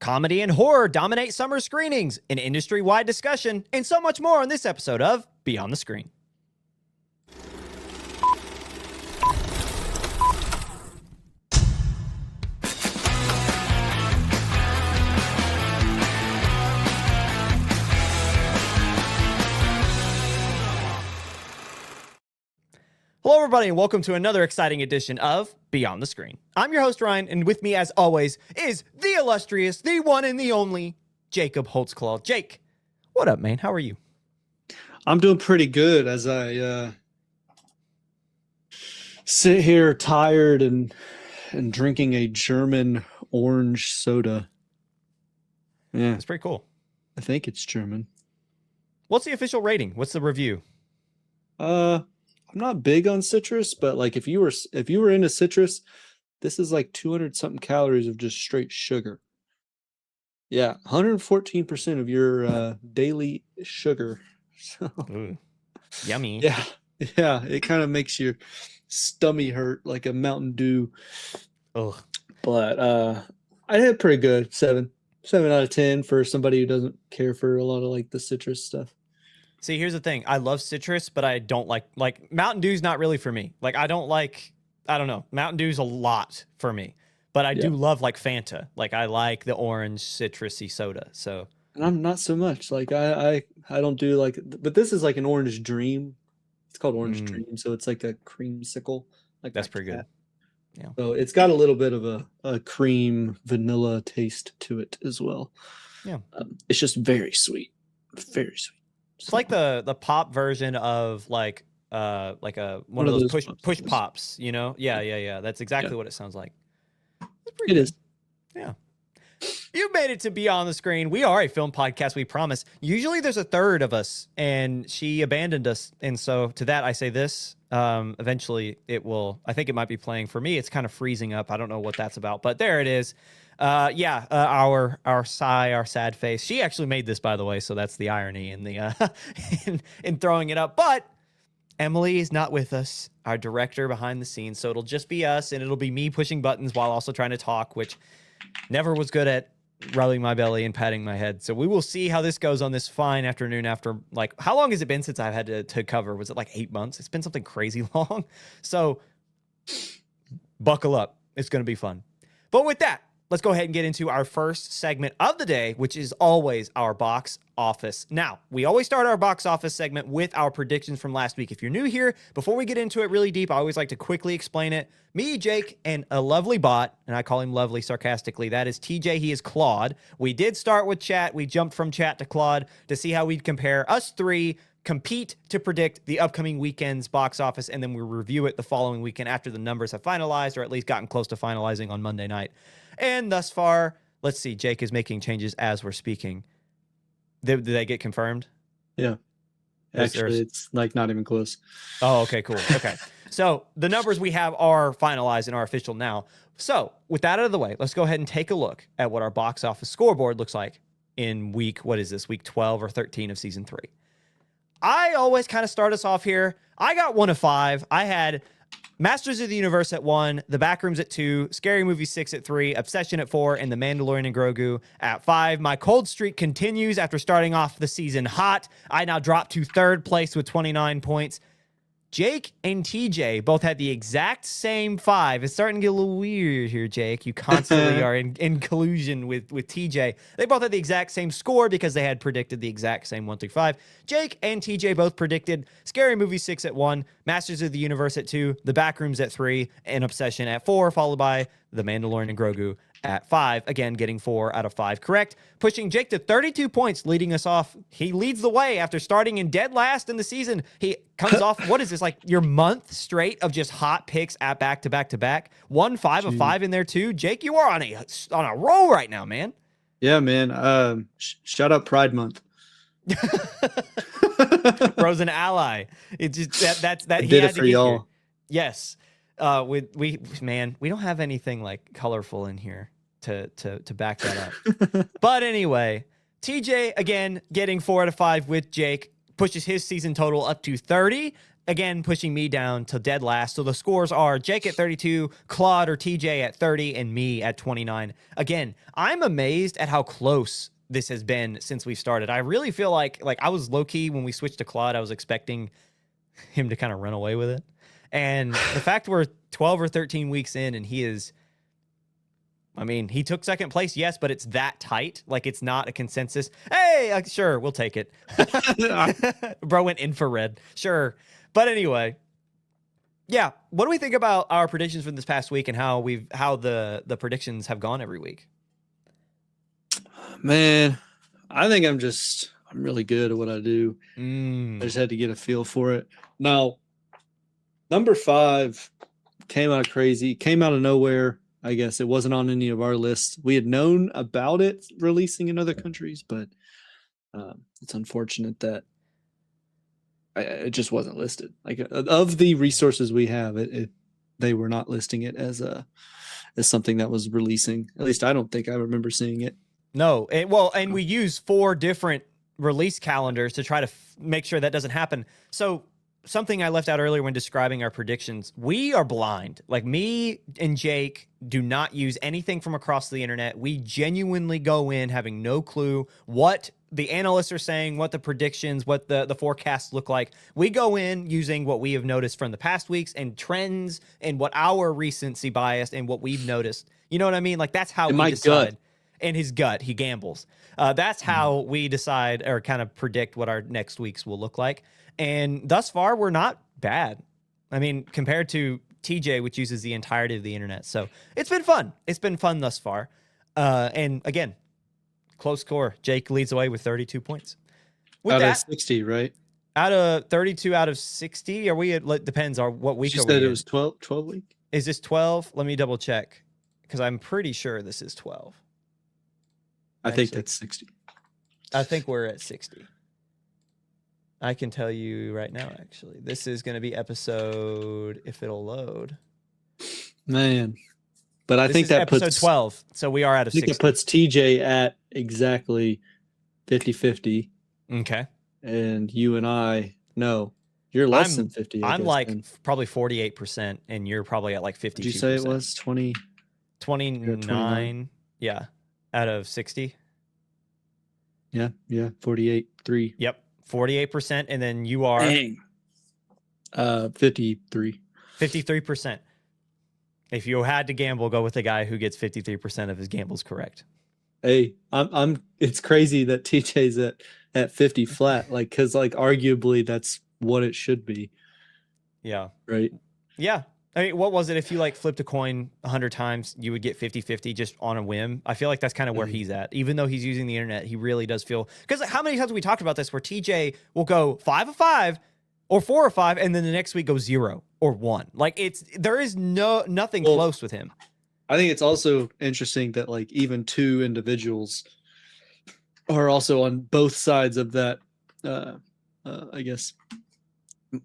Comedy and horror dominate summer screenings, an industry-wide discussion, and so much more on this episode of Beyond the Screen. Hello, everybody, and welcome to another exciting edition of Beyond the Screen. I'm your host, Ryan, and with me, as always, is the illustrious, the one and the only, Jacob Holtzclaw. Jake, what up, man? How are you? I'm doing pretty good as I sit here tired and drinking a German orange soda. Yeah, That's pretty cool. I think it's German. What's the official rating? What's the review? I'm not big on citrus, but like if you were into citrus, this is like 200 something calories of just straight sugar. Yeah, 114% of your daily sugar. So, Ooh, yummy. yeah, it kind of makes your stomach hurt like a Mountain Dew. Ugh. But I did pretty good. 7 out of 10 for somebody who doesn't care for a lot of like the citrus stuff. See, here's the thing. I love citrus, but I don't like Mountain Dew's not really for me. Like, I don't know. Mountain Dew's a lot for me, but I do love like Fanta. Like, I like the orange citrusy soda. So, And I'm not so much. Like I don't do like, but this is like an orange dream. It's called Orange Dream, so it's like a creamsicle. Like that's pretty good. Yeah. So it's got a little bit of a cream vanilla taste to it as well. Yeah. It's just very sweet. Very sweet. It's like the pop version of like one of those push pops, you know? Yeah. That's exactly what it sounds like. It is. Yeah. You made it to Beyond the Screen. We are a film podcast, we promise. Usually there's a third of us, and she abandoned us. And so to that, I say this. Eventually it will, I think it might be playing. For me, it's kind of freezing up. I don't know what that's about, but there it is. Our sigh, our sad face. She actually made this, by the way, so that's the irony in the in throwing it up. But Emily is not with us, our director behind the scenes, so it'll just be us, and it'll be me pushing buttons while also trying to talk, which never was good at rubbing my belly and patting my head. So we will see how this goes on this fine afternoon after, like, how long has it been since I've had to cover? Was it like 8 months? It's been something crazy long. So buckle up. It's going to be fun. But with that, let's go ahead and get into our first segment of the day, which is always our box office. Now, we always start our box office segment with our predictions from last week. If you're new here, before we get into it really deep, I always like to quickly explain it. Me, Jake, and a lovely bot, and I call him lovely sarcastically, that is TJ, he is Claude. We did start with chat. We jumped from chat to Claude to see how we'd compare. Us three compete to predict the upcoming weekend's box office, and then we review it the following weekend after the numbers have finalized, or at least gotten close to finalizing on Monday night. And thus far, let's see, Jake is making changes as we're speaking. Did they get confirmed? Yeah. Actually, it's like not even close. Oh, okay, cool. Okay. So the numbers we have are finalized and are official now. So with that out of the way, let's go ahead and take a look at what our box office scoreboard looks like in week 12 or 13 of season 3. I always kind of start us off here. I got 1 of 5. I had Masters of the Universe at 1, The Backrooms at 2, Scary Movie 6 at 3, Obsession at 4, and The Mandalorian and Grogu at 5. My cold streak continues after starting off the season hot. I now drop to 3rd place with 29 points. Jake and TJ both had the exact same 5. It's starting to get a little weird here, Jake. You constantly are in collusion with TJ. They both had the exact same score because they had predicted the exact same 1 through 5. Jake and TJ both predicted Scary Movie 6 at 1, Masters of the Universe at 2, The Backrooms at 3, and Obsession at 4, followed by The Mandalorian and Grogu at 5. Again, getting 4 out of 5 correct, pushing Jake to 32 points, leading us off. He leads the way after starting in dead last in the season. He comes off, what is this, like your month straight of just hot picks at back to back to back? 5 of 5 in there too. Jake, you are on a roll right now, man. Yeah, man. Shout out Pride Month. Bro's an ally. It just that I he did had it to for get y'all. here. Yes. We don't have anything like colorful in here to back that up. But anyway, TJ again getting 4 out of 5 with Jake pushes his season total up to 30. again, pushing me down to dead last. So the scores are Jake at 32, Claude or TJ at 30, and me at 29. Again, I'm amazed at how close this has been since we started. I really feel like I was low key when we switched to Claude. I was expecting him to kind of run away with it. And the fact we're 12 or 13 weeks in and he is, I mean, he took second place, yes, but it's that tight. Like, it's not a consensus. Hey, sure, we'll take it. Bro went infrared. Sure. But anyway, yeah. What do we think about our predictions from this past week and how the predictions have gone every week? Man, I think I'm really good at what I do. Mm. I just had to get a feel for it. Now, number 5 came out of nowhere. I guess it wasn't on any of our lists. We had known about it releasing in other countries, but it's unfortunate that it just wasn't listed. Like, of the resources we have, they were not listing it as something that was releasing. At least I don't think I remember seeing it. No, and we use 4 different release calendars to try to make sure that doesn't happen. So something I left out earlier when describing our predictions, we are blind. Like, me and Jake do not use anything from across the internet. We genuinely go in having no clue what the analysts are saying, what the predictions, what the forecasts look like. We go in using what we have noticed from the past weeks and trends and what our recency bias and what we've noticed. You know what I mean? Like, that's how we decide. Gut. In his gut, he gambles. That's how we decide or kind of predict what our next weeks will look like. And thus far, we're not bad. I mean, compared to TJ, which uses the entirety of the internet. So it's been fun. It's been fun thus far. And again, close score. Jake leads away with 32 points. Out of 60, right? Out of 32 out of 60. Are we? It depends on what week. She said it was 12 week. Is this 12? Let me double check because I'm pretty sure this is 12. I think that's 60. I think we're at 60. I can tell you right now, actually. This is going to be episode, if it'll load. Man. But I think that episode puts 12. So we are out of 60. I think it puts TJ at exactly 50-50. Okay. And you and I, no, you're less than 50. I'm like probably 48%, and you're probably at like 52%. Did you say it was 20? 29. Yeah. Out of 60. Yeah. 48.3. Yep. 48%. And then you are 53. 53%. If you had to gamble, go with the guy who gets 53% of his gambles correct. Hey, it's crazy that TJ's at 50 flat, like, because like arguably that's what it should be. Yeah. Right. Yeah. I mean, what was it? If you like flipped a coin 100 times, you would get 50-50 just on a whim. I feel like that's kind of where he's at. Even though he's using the internet, he really does feel, because how many times have we talked about this where TJ will go 5 of 5 or 4 of 5, and then the next week goes 0 or 1. Like, there is nothing close with him. I think it's also interesting that like even 2 individuals are also on both sides of that, I guess,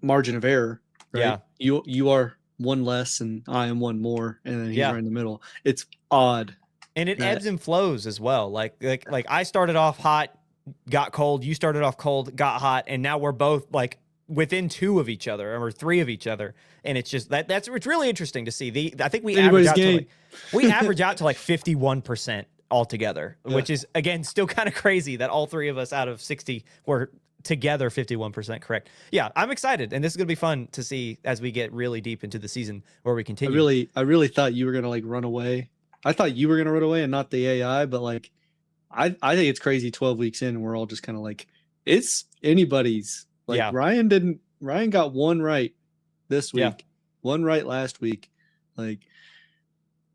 margin of error. Right? Yeah. You are 1 less and I am 1 more, and then he's right in the middle. It's odd. And it ebbs and flows as well. Like I started off hot, got cold, you started off cold, got hot, and now we're both like within 2 of each other or 3 of each other. And it's just it's really interesting to see. I think we average out to like 51% altogether, which is again still kind of crazy that all 3 of us out of 60 were together 51% correct. Yeah, I'm excited, and this is gonna be fun to see as we get really deep into the season where we continue. I really thought you were gonna like run away. I thought you were gonna run away and not the AI, but like I think it's crazy 12 weeks in and we're all just kind of like it's anybody's. Like Ryan got 1 right this week, 1 right last week. Like,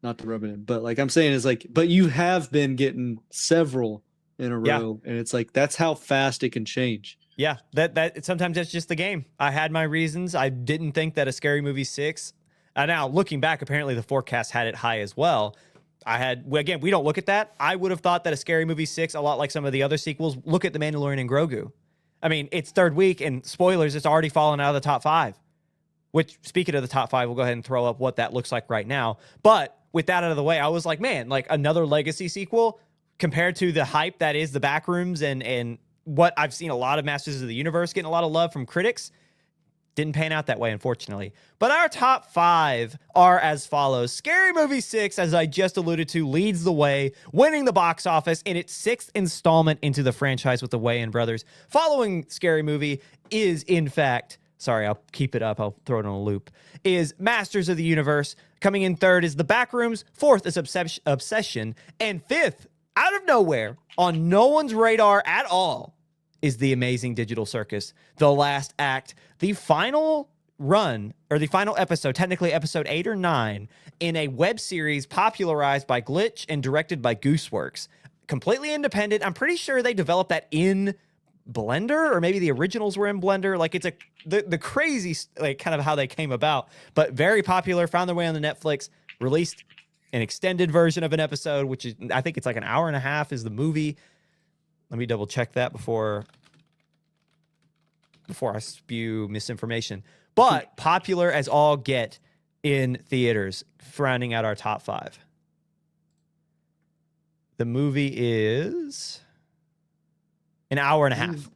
not to rub it in, but like I'm saying is like, but you have been getting several in a row, and it's like that's how fast it can change. Yeah, that sometimes that's just the game. I had my reasons. I didn't think that a Scary Movie 6. Now looking back, apparently the forecast had it high as well. We don't look at that. I would have thought that a Scary Movie 6, a lot like some of the other sequels, look at The Mandalorian and Grogu. I mean, it's 3rd week, and spoilers, it's already fallen out of the top 5. Which, speaking of the top 5, we'll go ahead and throw up what that looks like right now. But with that out of the way, I was like, man, like another legacy sequel compared to the hype that is the Backrooms and what I've seen a lot of Masters of the Universe getting a lot of love from critics. Didn't pan out that way, unfortunately. But our top 5 are as follows. Scary Movie 6, as I just alluded to, leads the way, winning the box office in its 6th installment into the franchise with the Wayans brothers. Following Scary Movie is, in fact, sorry, I'll keep it up. I'll throw it on a loop. Is Masters of the Universe. Coming in 3rd is The Backrooms. 4th is Obsession. And 5th, out of nowhere, on no one's radar at all, is The Amazing Digital Circus, the last act, the final run, or the final episode, technically episode 8 or 9, in a web series popularized by Glitch and directed by Gooseworks. Completely independent. I'm pretty sure they developed that in Blender, or maybe the originals were in Blender. Like, it's the crazy, like, kind of how they came about, but very popular, found their way on the Netflix, released an extended version of an episode, which is, I think it's like an hour and a half is the movie. Let me double check that before I spew misinformation. But popular as all get in theaters, rounding out our top 5. The movie is an hour and a half.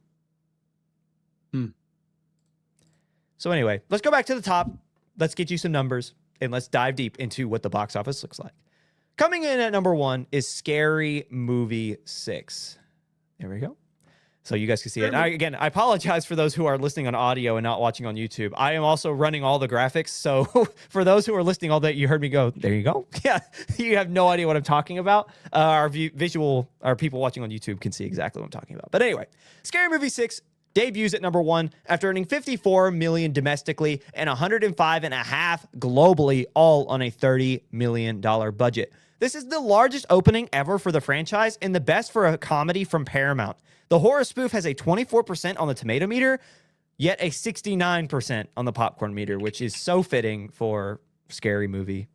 So anyway, let's go back to the top. Let's get you some numbers, and let's dive deep into what the box office looks like. Coming in at number 1 is Scary Movie 6. There we go. So you guys can see it. Again, I apologize for those who are listening on audio and not watching on YouTube. I am also running all the graphics. So for those who are listening all day, you heard me go, there you go. Yeah, you have no idea what I'm talking about. Our people watching on YouTube can see exactly what I'm talking about. But anyway, Scary Movie 6 debuts at number 1 after earning $54 million domestically and $105.5 million globally, all on a $30 million budget. This is the largest opening ever for the franchise and the best for a comedy from Paramount. The horror spoof has a 24% on the tomato meter, yet a 69% on the popcorn meter, which is so fitting for Scary Movie.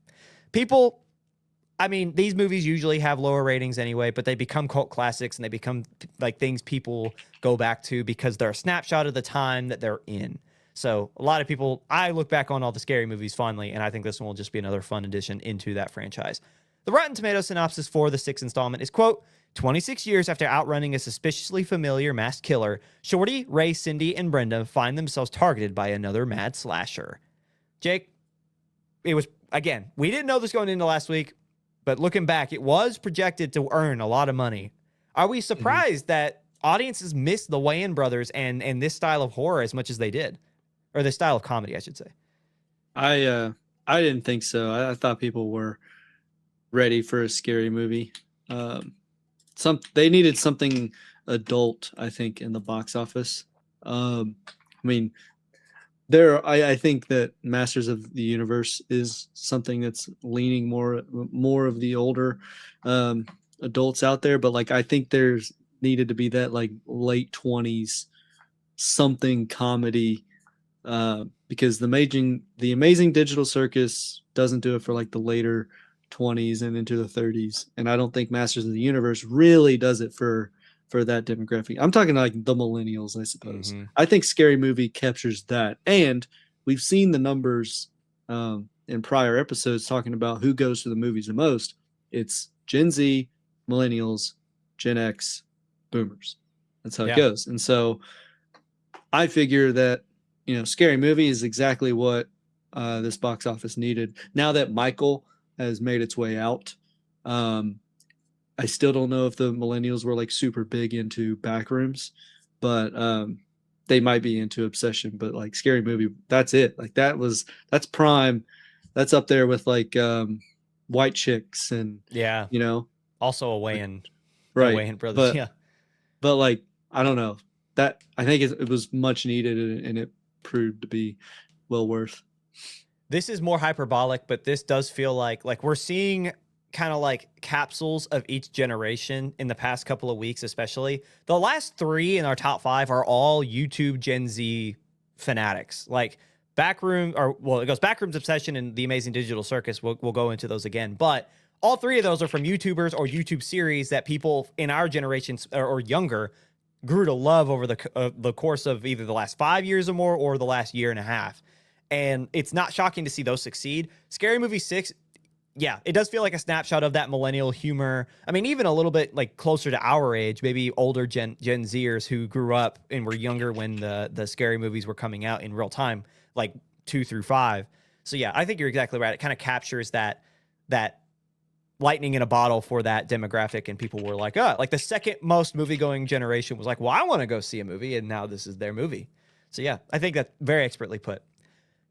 People, I mean, these movies usually have lower ratings anyway, but they become cult classics and they become like things people go back to because they're a snapshot of the time that they're in. So a lot of people, I look back on all the Scary Movies fondly, and I think this one will just be another fun addition into that franchise. The Rotten Tomatoes synopsis for the 6th installment is, quote, 26 years after outrunning a suspiciously familiar masked killer, Shorty, Ray, Cindy, and Brenda find themselves targeted by another mad slasher. Jake, it was, again, we didn't know this going into last week, but looking back, it was projected to earn a lot of money. Are we surprised that audiences missed the Wayans brothers and this style of horror as much as they did? Or this style of comedy, I should say. I didn't think so. I thought people were ready for a scary movie. They needed something adult, I think, in the box office. I mean, I think that Masters of the Universe is something that's leaning more of the older adults out there, but like I think there's needed to be that like late 20s something comedy, because the amazing Digital Circus doesn't do it for like the later 20s and into the 30s, and I don't think Masters of the Universe really does it for that demographic. I'm talking like the millennials, I suppose. I think Scary Movie captures that, and we've seen the numbers in prior episodes talking about who goes to the movies the most. It's Gen Z, millennials, Gen X, boomers. That's how it goes. And so I figure that, Scary Movie is exactly what this box office needed. Now that Michael has made its way out, I still don't know if the millennials were like super big into Backrooms, but they might be into Obsession. But like Scary Movie, that's it. Like that's prime. That's up there with like White Chicks and also a Wayans, right? Wayans brothers. But like I don't know, that I think it was much needed, and it proved to be well worth. This is more hyperbolic, but this does feel like we're seeing kind of like capsules of each generation in the past couple of weeks, especially. The last 3 in our top 5 are all YouTube Gen Z fanatics. Like it goes Backrooms, Obsession, and The Amazing Digital Circus. We'll go into those again. But all 3 of those are from YouTubers or YouTube series that people in our generations or younger grew to love over the course of either the last 5 years or more or the last year and a half. And it's not shocking to see those succeed. Scary Movie 6 yeah, it does feel like a snapshot of that millennial humor. I mean, even a little bit like closer to our age, maybe older Gen Zers who grew up and were younger when the scary movies were coming out in real time, like 2 through 5. So yeah, I think you're exactly right. It kind of captures that lightning in a bottle for that demographic, and people were like, oh, like the second most movie going generation was like, well, I want to go see a movie, and now this is their movie. So yeah, I think that's very expertly put.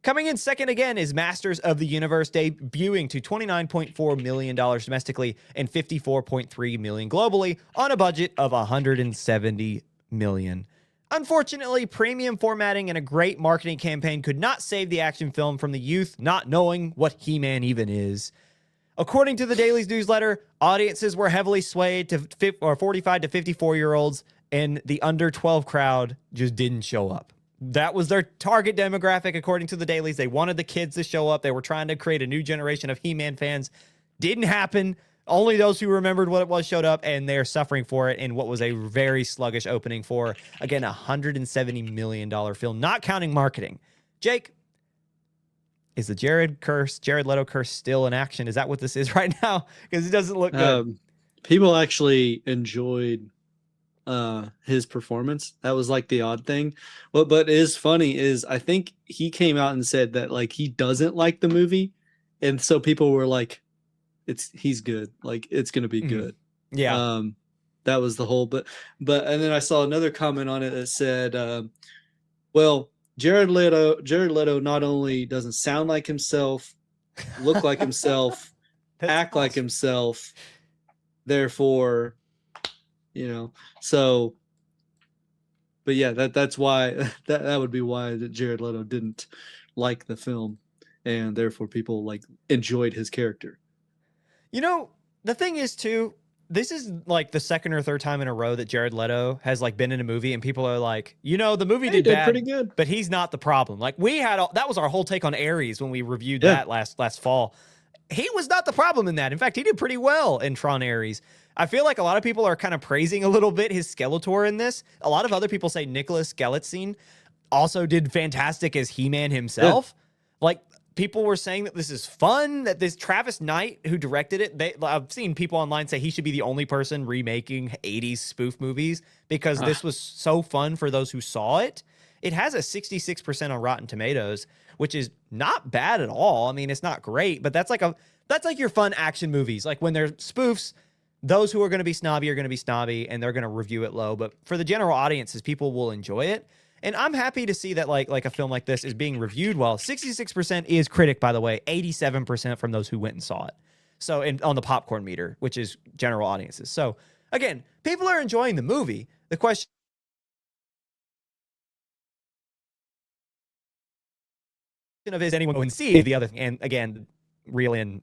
Coming in second again is Masters of the Universe, debuting to $29.4 million domestically and $54.3 million globally on a budget of $170 million. Unfortunately, premium formatting and a great marketing campaign could not save the action film from the youth not knowing what He-Man even is. According to the Daily's newsletter, audiences were heavily swayed to 45 to 54-year-olds, and the under 12 crowd just didn't show up. That was their target demographic, according to the dailies. They wanted the kids to show up. They were trying to create a new generation of He-Man fans. Didn't happen. Only those who remembered what it was showed up, and they're suffering for it in what was a very sluggish opening for, again, a $170 million film, not counting marketing. Jake, is the Jared Leto curse still in action? Is that what this is right now? Because it doesn't look good. People actually enjoyed his performance. That was like the odd thing. But is funny is I think he came out and said that like he doesn't like the movie, and so people were like, he's good, like it's gonna be good. Yeah. That was the whole but and then I saw another comment on it that said well, Jared Leto not only doesn't sound like himself, look like himself, act like himself, therefore, so, but yeah, that's why that would be why that Jared Leto didn't like the film, and therefore people like enjoyed his character. The thing is too, this is like the second or third time in a row that Jared Leto has like been in a movie, and people are like, the movie did bad, pretty good, but he's not the problem. Like that was our whole take on Ares when we reviewed that last fall. He was not the problem in that. In fact, he did pretty well in Tron Ares. I feel like a lot of people are kind of praising a little bit his Skeletor in this. A lot of other people say Nicholas Skeletzine also did fantastic as He-Man himself. Like, people were saying that this is fun, that this Travis Knight, who directed it, I've seen people online say he should be the only person remaking 80s spoof movies because this was so fun for those who saw it. It has a 66% on Rotten Tomatoes, which is not bad at all. I mean, it's not great, but that's like your fun action movies. Like when they're spoofs, those who are going to be snobby are going to be snobby, and they're going to review it low. But for the general audiences, people will enjoy it. And I'm happy to see that like a film like this is being reviewed well. 66% is critic, by the way, 87% from those who went and saw it. So on the popcorn meter, which is general audiences. So again, people are enjoying the movie. The question of is anyone going to see the other thing? And again, Reelin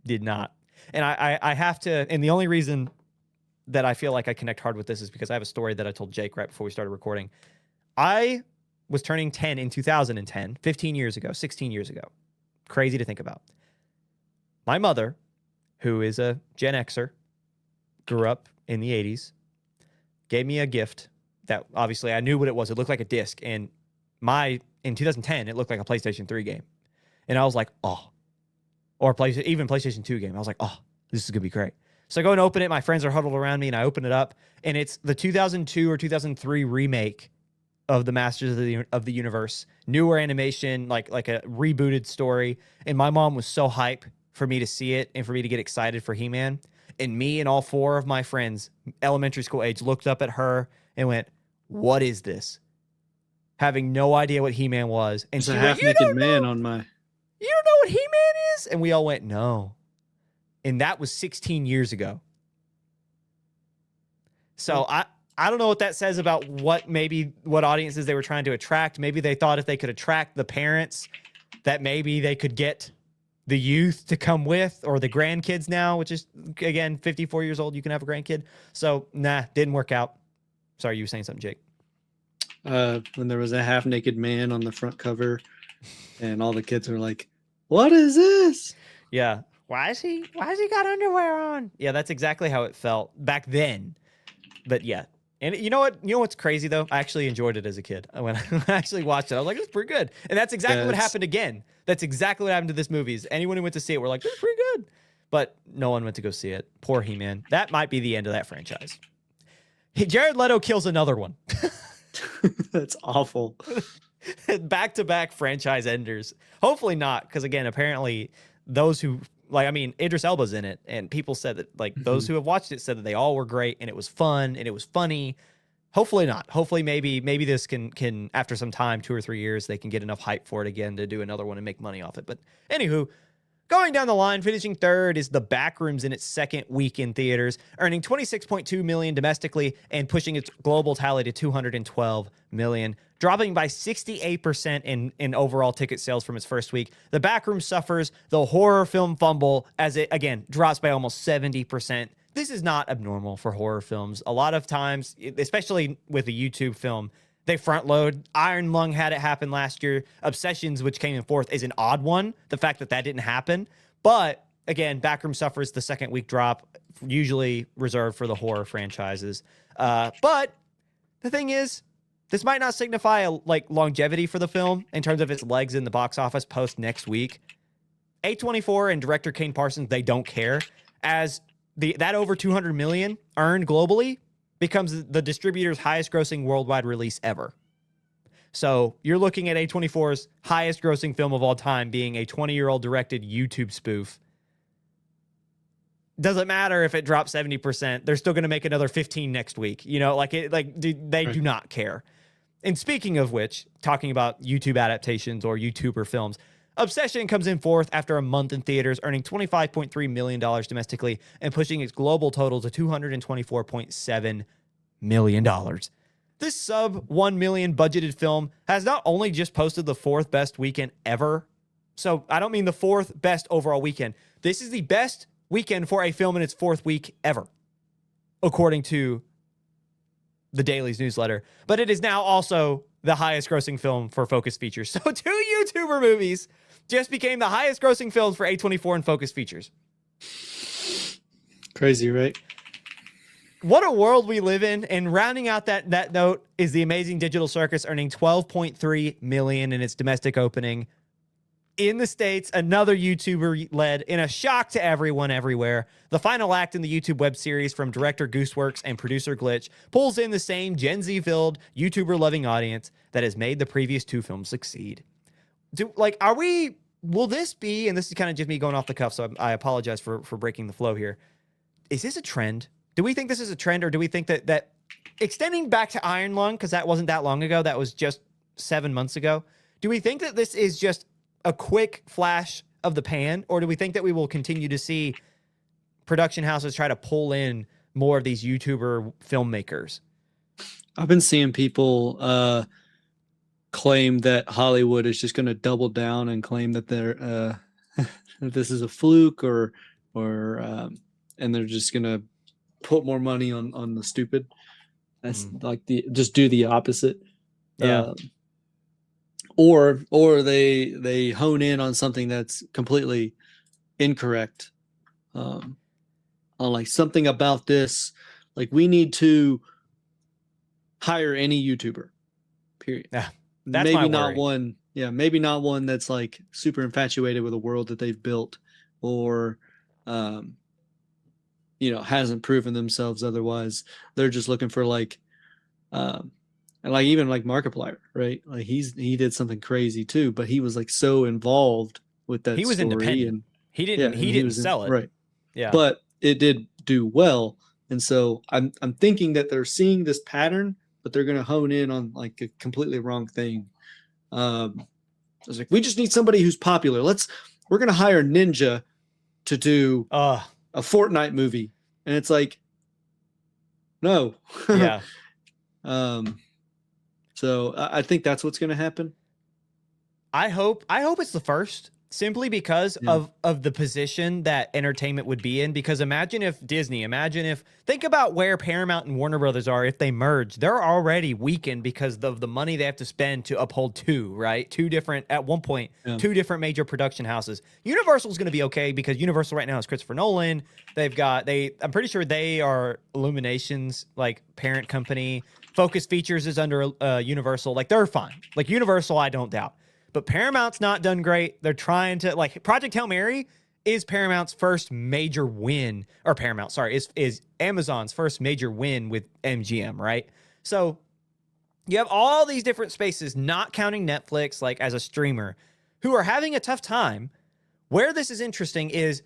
did not. And I have to, and the only reason that I feel like I connect hard with this is because I have a story that I told Jake right before we started recording. I was turning 10 in 2010, 15 years ago, 16 years ago. Crazy to think about. My mother, who is a Gen Xer, grew up in the 80s, gave me a gift that obviously I knew what it was. It looked like a disc. And in 2010, it looked like a PlayStation 3 game. And I was like, oh. Or even PlayStation 2 game. I was like, oh, this is going to be great. So I go and open it. My friends are huddled around me, and I open it up. And it's the 2002 or 2003 remake of the Masters of the Universe. Newer animation, like a rebooted story. And my mom was so hype for me to see it and for me to get excited for He-Man. And me and all 4 of my friends, elementary school age, looked up at her and went, what is this? Having no idea what He-Man was. And it's a half-naked man on my... You don't know what He-Man is? And we all went, no. And that was 16 years ago. So I don't know what that says about what audiences they were trying to attract. Maybe they thought if they could attract the parents, that maybe they could get the youth to come with, or the grandkids now, which is, again, 54 years old, you can have a grandkid. So, didn't work out. Sorry, you were saying something, Jake. When there was a half-naked man on the front cover, and all the kids were like, what is this? Yeah. Why has he got underwear on? Yeah, that's exactly how it felt back then. But yeah, And you know what? You know what's crazy though? I actually enjoyed it as a kid. When I actually watched it, I was like, "It's pretty good." And that's exactly what happened again. That's exactly what happened to this movie. Is anyone who went to see it were like, "It's pretty good," but no one went to go see it. Poor He-Man. That might be the end of that franchise. Jared Leto kills another one. That's awful. Back-to-back franchise enders. Hopefully not, because again, apparently those who like, I mean, Idris Elba's in it, and people said that like those who have watched it said that they all were great and it was fun and it was funny. Hopefully not. Hopefully maybe this can after some time, 2 or 3 years, they can get enough hype for it again to do another one and make money off it. But anywho, going down the line, finishing third is The Backrooms in its second week in theaters, earning $26.2 million domestically and pushing its global tally to $212 million, dropping by 68% in overall ticket sales from its first week. The Backrooms suffers the horror film fumble as it, again, drops by almost 70%. This is not abnormal for horror films. A lot of times, especially with a YouTube film, they front load. Iron Lung had it happen last year. Obsessions, which came in fourth, is an odd one. The fact that didn't happen. But again, Backroom suffers the second week drop, usually reserved for the horror franchises. But the thing is, this might not signify longevity for the film in terms of its legs in the box office post next week. A24 and director Kane Parsons, they don't care, as that over 200 million earned globally becomes the distributor's highest grossing worldwide release ever. So you're looking at A24's highest grossing film of all time being a 20-year-old directed YouTube spoof. Doesn't matter if it drops 70%. They're still going to make another 15 next week. You know, they do not care. And speaking of which, talking about YouTube adaptations or YouTuber films, Obsession comes in fourth after a month in theaters, earning $25.3 million domestically and pushing its global total to $224.7 million. This sub 1 million budgeted film has not only just posted the fourth best weekend ever, so I don't mean the fourth best overall weekend. This is the best weekend for a film in its fourth week ever, according to the Daily's newsletter. But it is now also the highest grossing film for Focus Features. So 2 YouTuber movies just became the highest grossing films for A24 and Focus Features. Crazy, right? What a world we live in. And rounding out that note is The Amazing Digital Circus, earning $12.3 million in its domestic opening. In the States, another YouTuber led in a shock to everyone everywhere. The final act in the YouTube web series from director Gooseworks and producer Glitch pulls in the same Gen Z-filled, YouTuber-loving audience that has made the previous 2 films succeed. Will this be, and this is kind of just me going off the cuff, so I apologize for breaking the flow here. Is this a trend? Do we think this is a trend, or do we think that extending back to Iron Lung, because that wasn't that long ago, that was just 7 months ago, do we think that this is just a quick flash of the pan, or do we think that we will continue to see production houses try to pull in more of these YouTuber filmmakers? I've been seeing people claim that Hollywood is just going to double down and claim that they're that this is a fluke, or and they're just going to put more money on the stupid. That's just do the opposite. Yeah. Or they hone in on something that's completely incorrect. On like something about this, like we need to hire any YouTuber. Period. Yeah, that's maybe my not worry. one. Yeah, maybe not one that's like super infatuated with a world that they've built, or hasn't proven themselves otherwise. They're just looking for and like even like Markiplier, right? Like he did something crazy too, but he was like so involved with that. He was story independent. and He didn't sell it. Right. Yeah. But it did do well. And so I'm thinking that they're seeing this pattern, but they're gonna hone in on like a completely wrong thing. I was like, we just need somebody who's popular. We're gonna hire Ninja to do a Fortnite movie. And it's like, no. Yeah. So I think that's what's going to happen. I hope it's the first. simply because Yeah. of the position that entertainment would be in. Because imagine if think about where Paramount and Warner Brothers are if they merge. They're already weakened because of the money they have to spend to uphold two different, at one point, Yeah. two different major production houses. Universal's going to be okay because Universal right now is Christopher Nolan. I'm pretty sure they are Illumination's like parent company. Focus Features is under Universal. Like they're fine. Like Universal, I don't doubt. But Paramount's not done great. They're trying to like Project Hail Mary is Paramount's first major win, or Paramount, sorry, is Amazon's first major win with MGM, right? So you have all these different spaces, not counting Netflix, like as a streamer, who are having a tough time. Where this is interesting is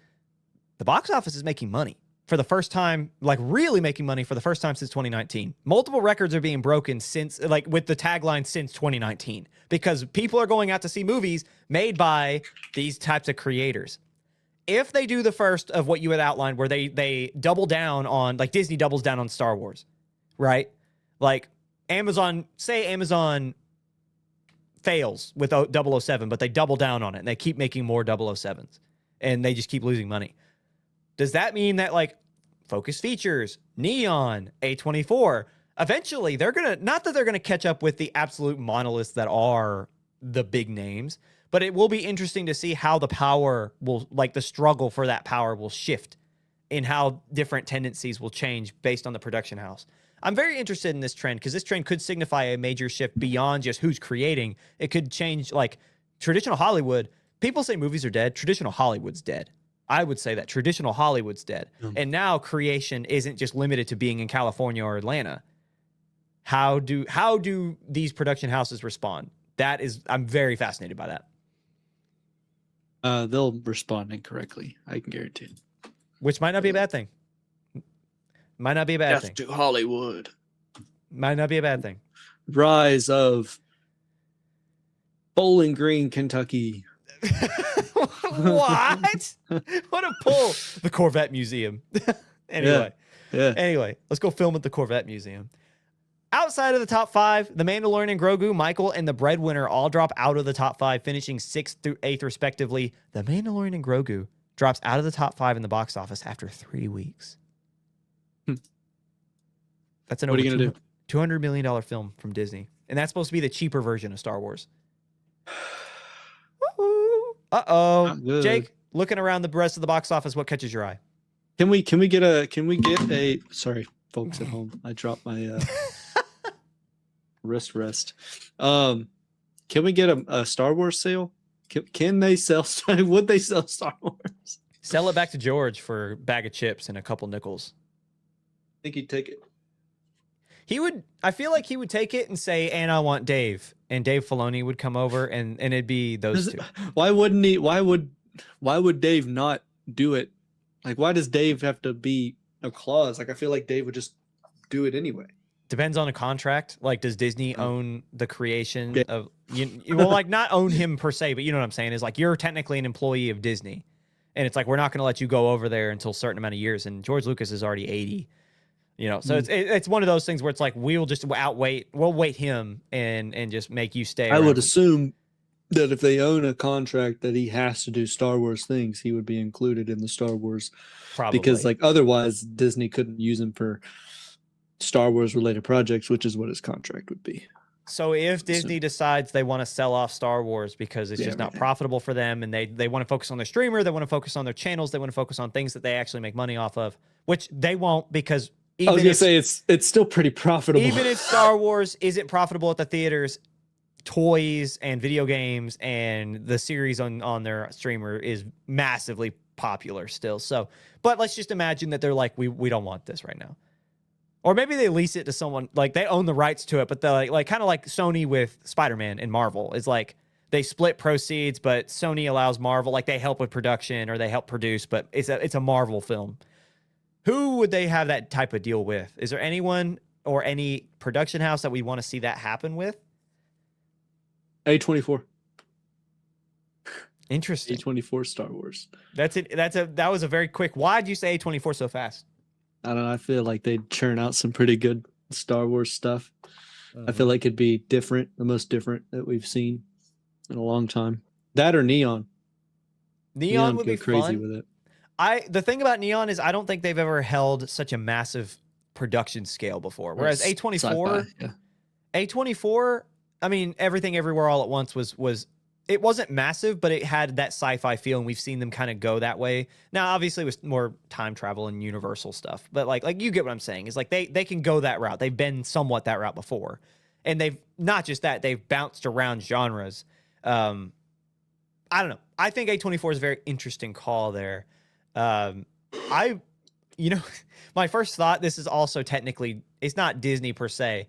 the box office is making money for the first time, like really making money for the first time since 2019. Multiple records are being broken since, like with the tagline since 2019, because people are going out to see movies made by these types of creators. If they do the first of what you had outlined, where they double down on, like Disney doubles down on Star Wars, right? Like Amazon fails with 007, but they double down on it and they keep making more 007s and they just keep losing money. Does that mean that like Focus Features, Neon, A24, eventually they're going to, not that they're going to catch up with the absolute monoliths that are the big names, but it will be interesting to see how the power will, like the struggle for that power will shift in how different tendencies will change based on the production house. I'm very interested in this trend because this trend could signify a major shift beyond just who's creating. It could change like traditional Hollywood. People say movies are dead. Traditional Hollywood's dead. I would say that traditional Hollywood's dead. And now creation isn't just limited to being in California or Atlanta. How do these production houses respond? I'm very fascinated by that. They'll respond incorrectly. I can guarantee it. Which might not be a bad thing. Might not be a bad thing. Death to Hollywood. Might not be a bad thing. Rise of Bowling Green, Kentucky. What? What a pull. The Corvette Museum. Anyway. Yeah. Anyway, let's go film at the Corvette Museum. Outside of the top 5, The Mandalorian and Grogu, Michael, and The Breadwinner all drop out of the top 5, finishing 6th through 8th respectively. The Mandalorian and Grogu drops out of the top 5 in the box office after 3 weeks. That's an what are you going to do? $200 million film from Disney. And that's supposed to be the cheaper version of Star Wars. Uh-oh. Jake, looking around the rest of the box office, what catches your eye? Can we get a sorry, folks at home. I dropped my wrist. Can we get a Star Wars sale? Can they sell would they sell Star Wars? Sell it back to George for a bag of chips and a couple nickels. I think he'd take it. I feel like he would take it and say, and I want Dave. And Dave Filoni would come over and it'd be those two. Why wouldn't he? Why would Dave not do it? Like, why does Dave have to be a clause? Like, I feel like Dave would just do it anyway. Depends on a contract. Like, does Disney own the creation of, well, like not own him per se, but you know what I'm saying? Is like, you're technically an employee of Disney. And it's like, we're not going to let you go over there until a certain amount of years. And George Lucas is already 80. So it's one of those things where it's like we'll wait him and just make you stay. I would assume that if they own a contract that he has to do Star Wars things, he would be included in the Star Wars. Probably. Because like otherwise Disney couldn't use him for Star Wars related projects, which is what his contract would be. So if Disney decides they want to sell off Star Wars because it's just not profitable for them and they want to focus on their streamer, they want to focus on their channels, they want to focus on things that they actually make money off of, which they won't because I was going to say it's still pretty profitable. Even if Star Wars isn't profitable at the theaters, toys and video games and the series on their streamer is massively popular still. So, but let's just imagine that they're like, we don't want this right now. Or maybe they lease it to someone, like they own the rights to it, but they're like kind of like Sony with Spider-Man and Marvel. It's like they split proceeds, but Sony allows Marvel, like they help with production or they help produce, but it's a Marvel film. Who would they have that type of deal with? Is there anyone or any production house that we want to see that happen with? A24. Interesting. A24 Star Wars. That's it. That was a very quick. Why'd you say A24 so fast? I don't know. I feel like they'd churn out some pretty good Star Wars stuff. I feel like it'd be different, the most different that we've seen in a long time. That or Neon. Neon Neon would go be crazy fun. with it. The thing about Neon is I don't think they've ever held such a massive production scale before. Or Whereas sci-fi, yeah. A24, I mean, Everything Everywhere All at Once was it wasn't massive, but it had that sci-fi feel, and we've seen them kind of go that way. Now, obviously, it was more time travel and universal stuff, but like you get what I'm saying. Is like they can go that route. They've been somewhat that route before, and they've not just that, they've bounced around genres. I don't know. I think A24 is a very interesting call there. I, you know, my first thought, this is also technically, it's not Disney per se,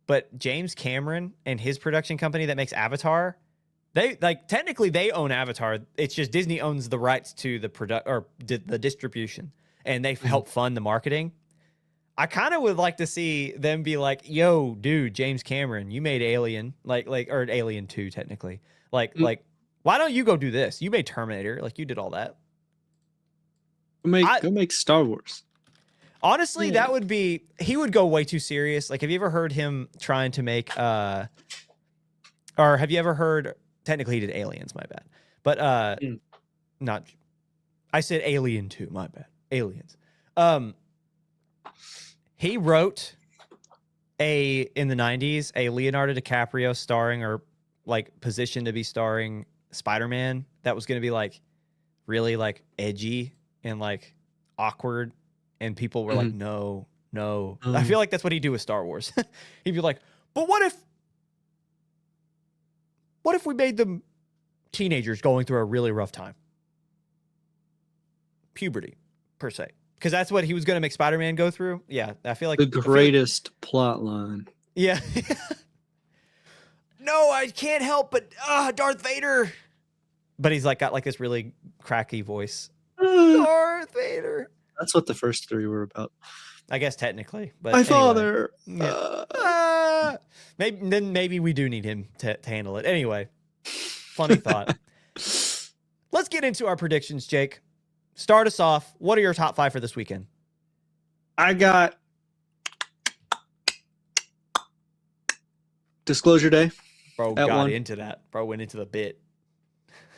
but James Cameron and his production company that makes Avatar, they like technically they own Avatar. It's just Disney owns the rights to the distribution, and they help fund the marketing. I kind of would like to see them be like, "Yo, dude, James Cameron, you made Alien, or Alien 2 technically. Like why don't you go do this? You made Terminator, like you did all that." Go make Star Wars. Honestly, Yeah. that would be, he would go way too serious. Like, have you ever heard him trying to make or have you ever heard, technically he did Aliens, my bad. But not, I said Alien 2, my bad. Aliens. He wrote in the 90s, a Leonardo DiCaprio starring, or like positioned to be starring, Spider-Man that was going to be like really like edgy and like awkward, and people were like, no. I feel like that's what he'd do with Star Wars. He'd be like, but what if we made them teenagers going through a really rough time? Puberty, per se. Because that's what he was going to make Spider-Man go through. Yeah, I feel like the greatest plot line. Yeah. No, I can't help but Darth Vader. But he's like got like this really cracky voice. Darth Vader. That's what the first three were about. I guess technically, but my anyway. father. Maybe we do need him to handle it. Anyway, funny thought. Let's get into our predictions, Jake. Start us off. What are your top 5 for this weekend? I got Disclosure Day. Bro got into that. Bro went into the bit.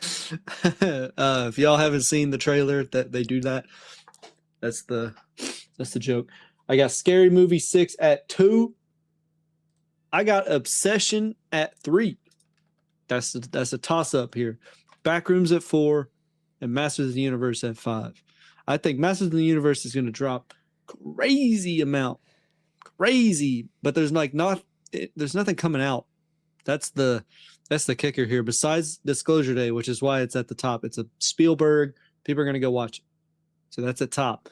If y'all haven't seen the trailer, that they do that. That's the joke. I got Scary Movie 6 at 2. I got Obsession at 3. That's a toss up here. Backrooms at 4, and Masters of the Universe at 5. I think Masters of the Universe is going to drop crazy amount, but there's nothing coming out. That's the kicker here. Besides Disclosure Day, which is why it's at the top. It's a Spielberg. People are going to go watch it. So that's at top.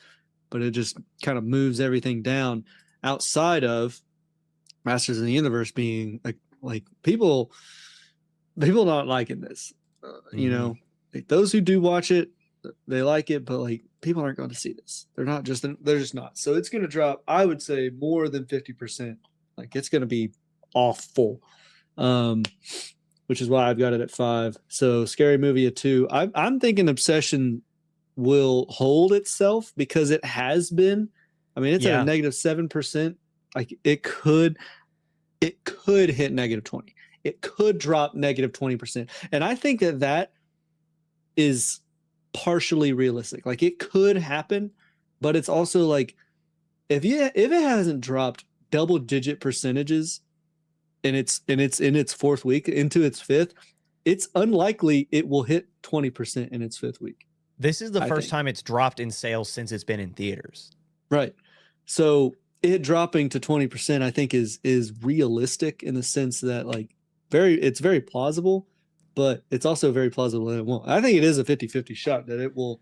But it just kind of moves everything down outside of Masters of the Universe being like people not liking this. You know, like those who do watch it, they like it, but like people aren't going to see this. They're just not. So it's going to drop, I would say, more than 50%. Like it's going to be awful. Which is why I've got it at 5. So Scary Movie at 2. I'm thinking Obsession will hold itself because it has been. I mean, it's at a -7%. Like it could hit -20. It could drop -20%. And I think that is partially realistic. Like it could happen, but it's also like if it hasn't dropped double-digit percentages in its 4th week into its 5th, it's unlikely it will hit 20% in its 5th week. This is the first time it's dropped in sales since it's been in theaters. Right. So it dropping to 20%, I think is realistic in the sense that like it's very plausible, but it's also very plausible that it won't. I think it is a 50-50 shot that it will.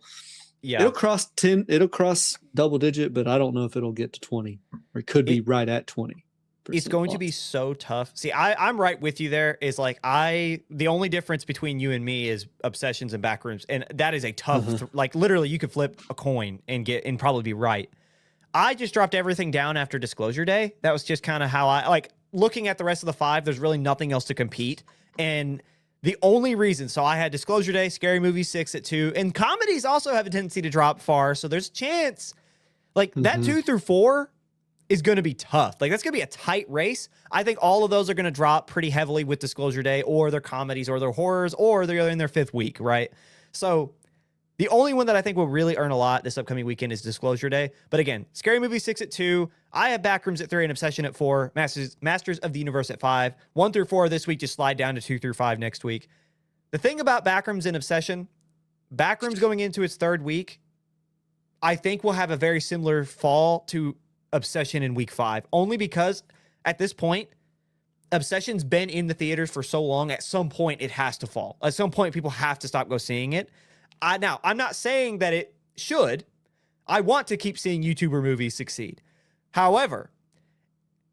Yeah. It'll cross 10. It'll cross double digit, but I don't know if it'll get to 20, or it could be right at 20. It's going to be so tough. See, I'm right with you there. Is like the only difference between you and me is Obsessions and Backrooms, and that is a tough. Like literally, you could flip a coin and probably be right. I just dropped everything down after Disclosure Day. That was just kind of how I like looking at the rest of the 5. There's really nothing else to compete, and the only reason. So I had Disclosure Day, Scary Movie 6 at 2, and comedies also have a tendency to drop far. So there's a chance, like that 2 through 4. Is going to be tough. Like that's going to be a tight race. I think all of those are going to drop pretty heavily with Disclosure Day, or their comedies, or their horrors, or they're in their 5th week, right? So The only one that I think will really earn a lot this upcoming weekend is Disclosure Day. But again, Scary Movie 6 at 2. I have Backrooms at 3 and Obsession at 4. Masters of the Universe at 5. 1 through 4 this week, just slide down to 2 through 5 next week. The thing about Backrooms and Obsession, Backrooms going into its 3rd week, I think will have a very similar fall to Obsession in week 5. Only because at this point, Obsession's been in the theaters for so long, at some point it has to fall. At some point, people have to stop go seeing it. Now, I'm not saying that it should. I want to keep seeing YouTuber movies succeed. However,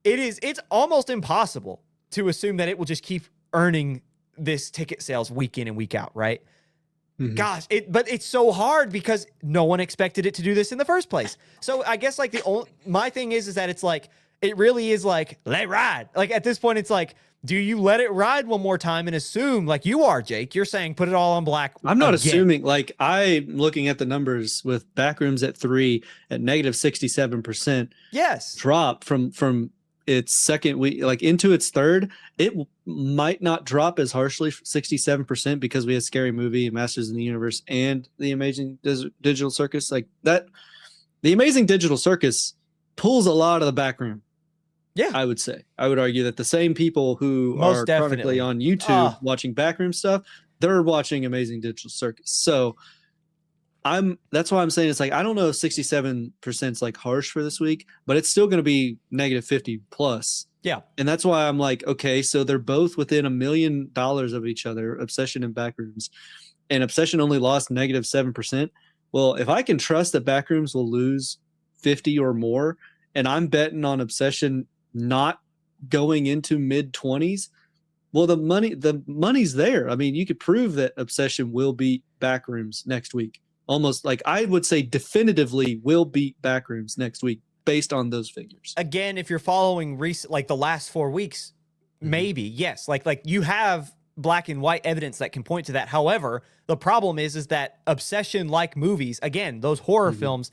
it's almost impossible to assume that it will just keep earning this ticket sales week in and week out, right? Mm-hmm. Gosh, but it's so hard because no one expected it to do this in the first place. So I guess like my thing is that it's like, it really is like, let it ride. Like at this point, it's like, do you let it ride one more time and assume, like you are, Jake? You're saying put it all on black. I'm not assuming. Like I'm looking at the numbers with Backrooms at 3 at negative 67%. Yes, drop from its second week, like into its 3rd. It might not drop as harshly, 67%, because we had Scary Movie, Masters in the Universe, and the Amazing Digital Circus. Like that, the Amazing Digital Circus pulls a lot of the backroom. Yeah, I would say. I would argue that the same people who most are definitely chronically on YouTube watching backroom stuff, they're watching Amazing Digital Circus. So that's why I'm saying it's like, I don't know if 67% is like harsh for this week, but it's still going to be negative 50 plus. Yeah. And that's why I'm like, okay, so they're both within $1 million of each other, Obsession and Backrooms. And Obsession only lost negative 7%. Well, if I can trust that Backrooms will lose 50 or more, and I'm betting on Obsession not going into mid 20s, well, the money's there. I mean, you could prove that Obsession will beat Backrooms next week. Almost like I would say definitively will beat Backrooms next week based on those figures. Again, if you're following like the last 4 weeks, maybe, yes. Like you have black and white evidence that can point to that. However, the problem is that Obsession like movies, again, those horror films,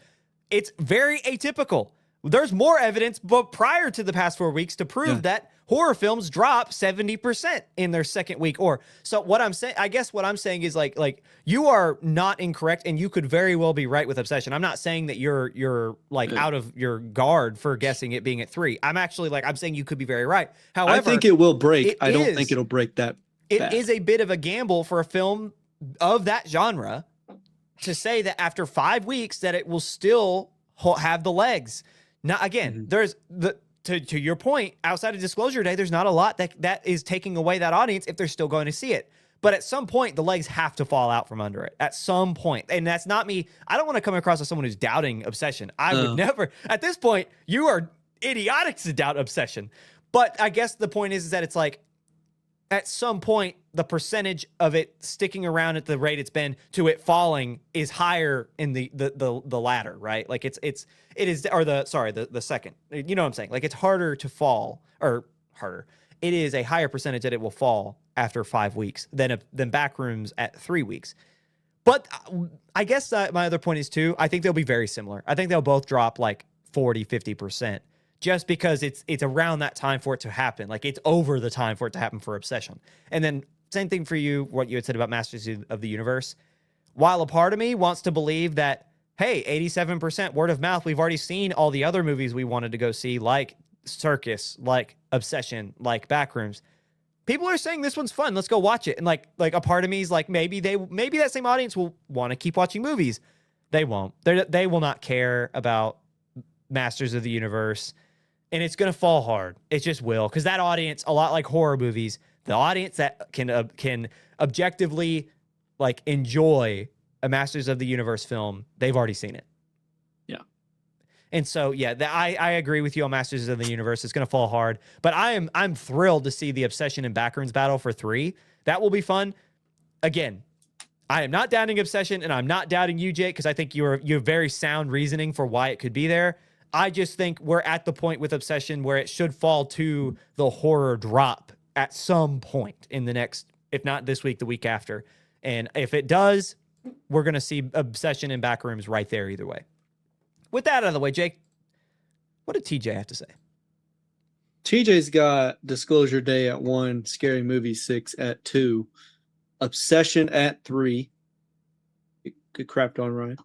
it's very atypical. There's more evidence, but prior to the past 4 weeks, to prove that horror films drop 70% in their second week. Or so what I'm saying, I guess what I'm saying is like you are not incorrect, and you could very well be right with Obsession. I'm not saying that you're like out of your guard for guessing it being at 3. I'm actually like, I'm saying you could be very right. However, I think it will break. I don't think it'll break that. It is a bit of a gamble for a film of that genre to say that after 5 weeks that it will still have the legs. Now, again, there's to your point, outside of Disclosure Day, there's not a lot that is taking away that audience if they're still going to see it. But at some point, the legs have to fall out from under it. At some point. And that's not me. I don't want to come across as someone who's doubting Obsession. I would never. At this point, you are idiotic to doubt Obsession. But I guess the point is that it's like, at some point, the percentage of it sticking around at the rate it's been to it falling is higher in the latter, right? Like it is, or the second. You know what I'm saying? Like it's harder to fall, or harder. It is a higher percentage that it will fall after 5 weeks than Backrooms at 3 weeks. But I guess my other point is too, I think they'll be very similar. I think they'll both drop like 40, 50%. Just because it's around that time for it to happen. Like it's over the time for it to happen for Obsession. And then same thing for you, what you had said about Masters of the Universe. While a part of me wants to believe that, hey, 87% word of mouth, we've already seen all the other movies we wanted to go see, like Circus, like Obsession, like Backrooms. People are saying this one's fun. Let's go watch it. And like a part of me is like, maybe that same audience will want to keep watching movies. They won't. They will not care about Masters of the Universe. And it's going to fall hard. It just will. Because that audience, a lot like horror movies, the audience that can objectively like enjoy a Masters of the Universe film, they've already seen it. Yeah. And so, yeah, I agree with you on Masters of the Universe. It's going to fall hard. But I'm thrilled to see the Obsession and Backrooms battle for 3. That will be fun. Again, I am not doubting Obsession, and I'm not doubting you, Jake, because I think you have very sound reasoning for why it could be there. I just think we're at the point with Obsession where it should fall to the horror drop at some point in the next, if not this week, the week after. And if it does, we're going to see Obsession and Backrooms right there either way. With that out of the way, Jake, what did TJ have to say? TJ's got Disclosure Day at 1, Scary Movie 6 at 2, Obsession at 3, Get crapped on, Ryan.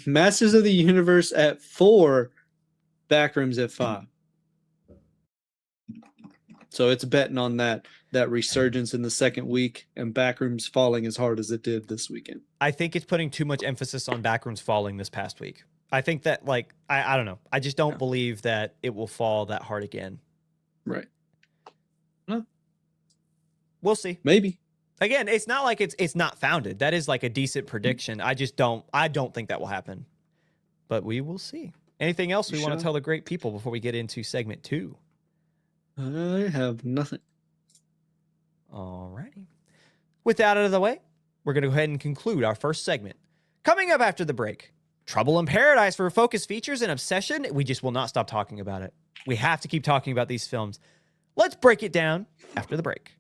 Masters of the Universe at 4, Backrooms at 5. So it's betting on that resurgence in the second week and Backrooms falling as hard as it did this weekend. I think it's putting too much emphasis on Backrooms falling this past week. I think that, like, I don't know. I just don't believe that it will fall that hard again. Right. Well, we'll see. Maybe. Again, it's not like it's not founded. That is like a decent prediction. I don't think that will happen. But we will see. Anything else we want to tell the great people before we get into segment 2? I have nothing. Alrighty. With that out of the way, we're going to go ahead and conclude our first segment. Coming up after the break, Trouble in Paradise for Focus Features and Obsession. We just will not stop talking about it. We have to keep talking about these films. Let's break it down after the break.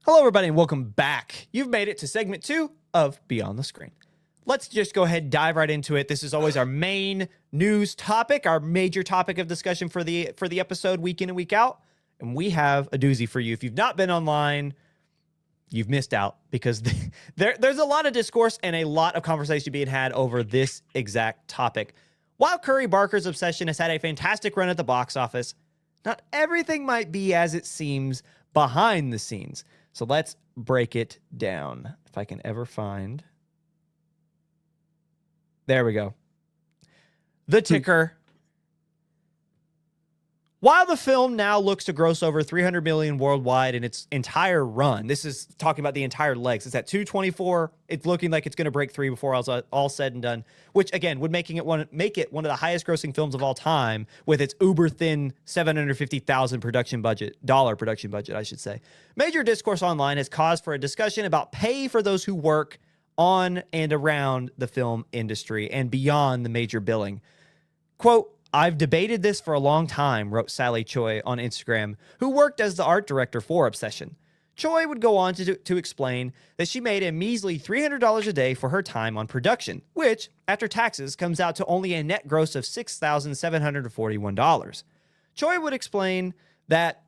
Hello, everybody, and welcome back. You've made it to segment 2 of Beyond the Screen. Let's just go ahead and dive right into it. This is always our main news topic, our major topic of discussion for the episode week in and week out. And we have a doozy for you. If you've not been online, you've missed out because there's a lot of discourse and a lot of conversation being had over this exact topic. While Curry Barker's Obsession has had a fantastic run at the box office, not everything might be as it seems behind the scenes. So let's break it down. If I can ever find. There we go. The ticker. While the film now looks to gross over $300 million worldwide in its entire run, this is talking about the entire legs. It's at 224. It's looking like it's going to break 3 before all said and done, which again would make it one of the highest grossing films of all time with its uber thin $750,000 production budget, I should say. Major discourse online has caused for a discussion about pay for those who work on and around the film industry and beyond the major billing. Quote, "I've debated this for a long time," wrote Sally Choi on Instagram, who worked as the art director for Obsession. Choi would go on to explain that she made a measly $300 a day for her time on production, which, after taxes, comes out to only a net gross of $6,741. Choi would explain that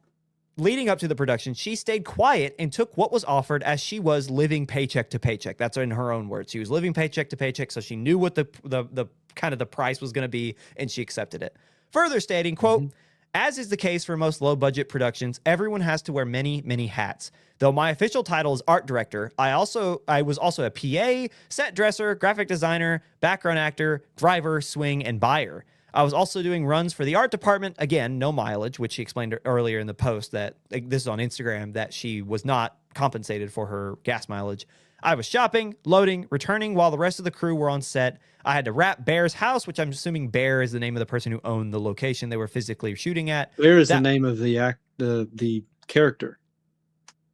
leading up to the production, she stayed quiet and took what was offered as she was living paycheck to paycheck. That's in her own words. She was living paycheck to paycheck, so she knew what the kind of the price was going to be, and she accepted it. Further stating, quote, "As is the case for most low-budget productions, everyone has to wear many, many hats. Though my official title is art director, I was also a PA, set dresser, graphic designer, background actor, driver, swing, and buyer. I was also doing runs for the art department. Again, no mileage," which she explained earlier in the post that this is on Instagram, that she was not compensated for her gas mileage. "I was shopping, loading, returning while the rest of the crew were on set. I had to wrap Bear's house," which I'm assuming Bear is the name of the person who owned the location they were physically shooting at. Bear is the name of the character.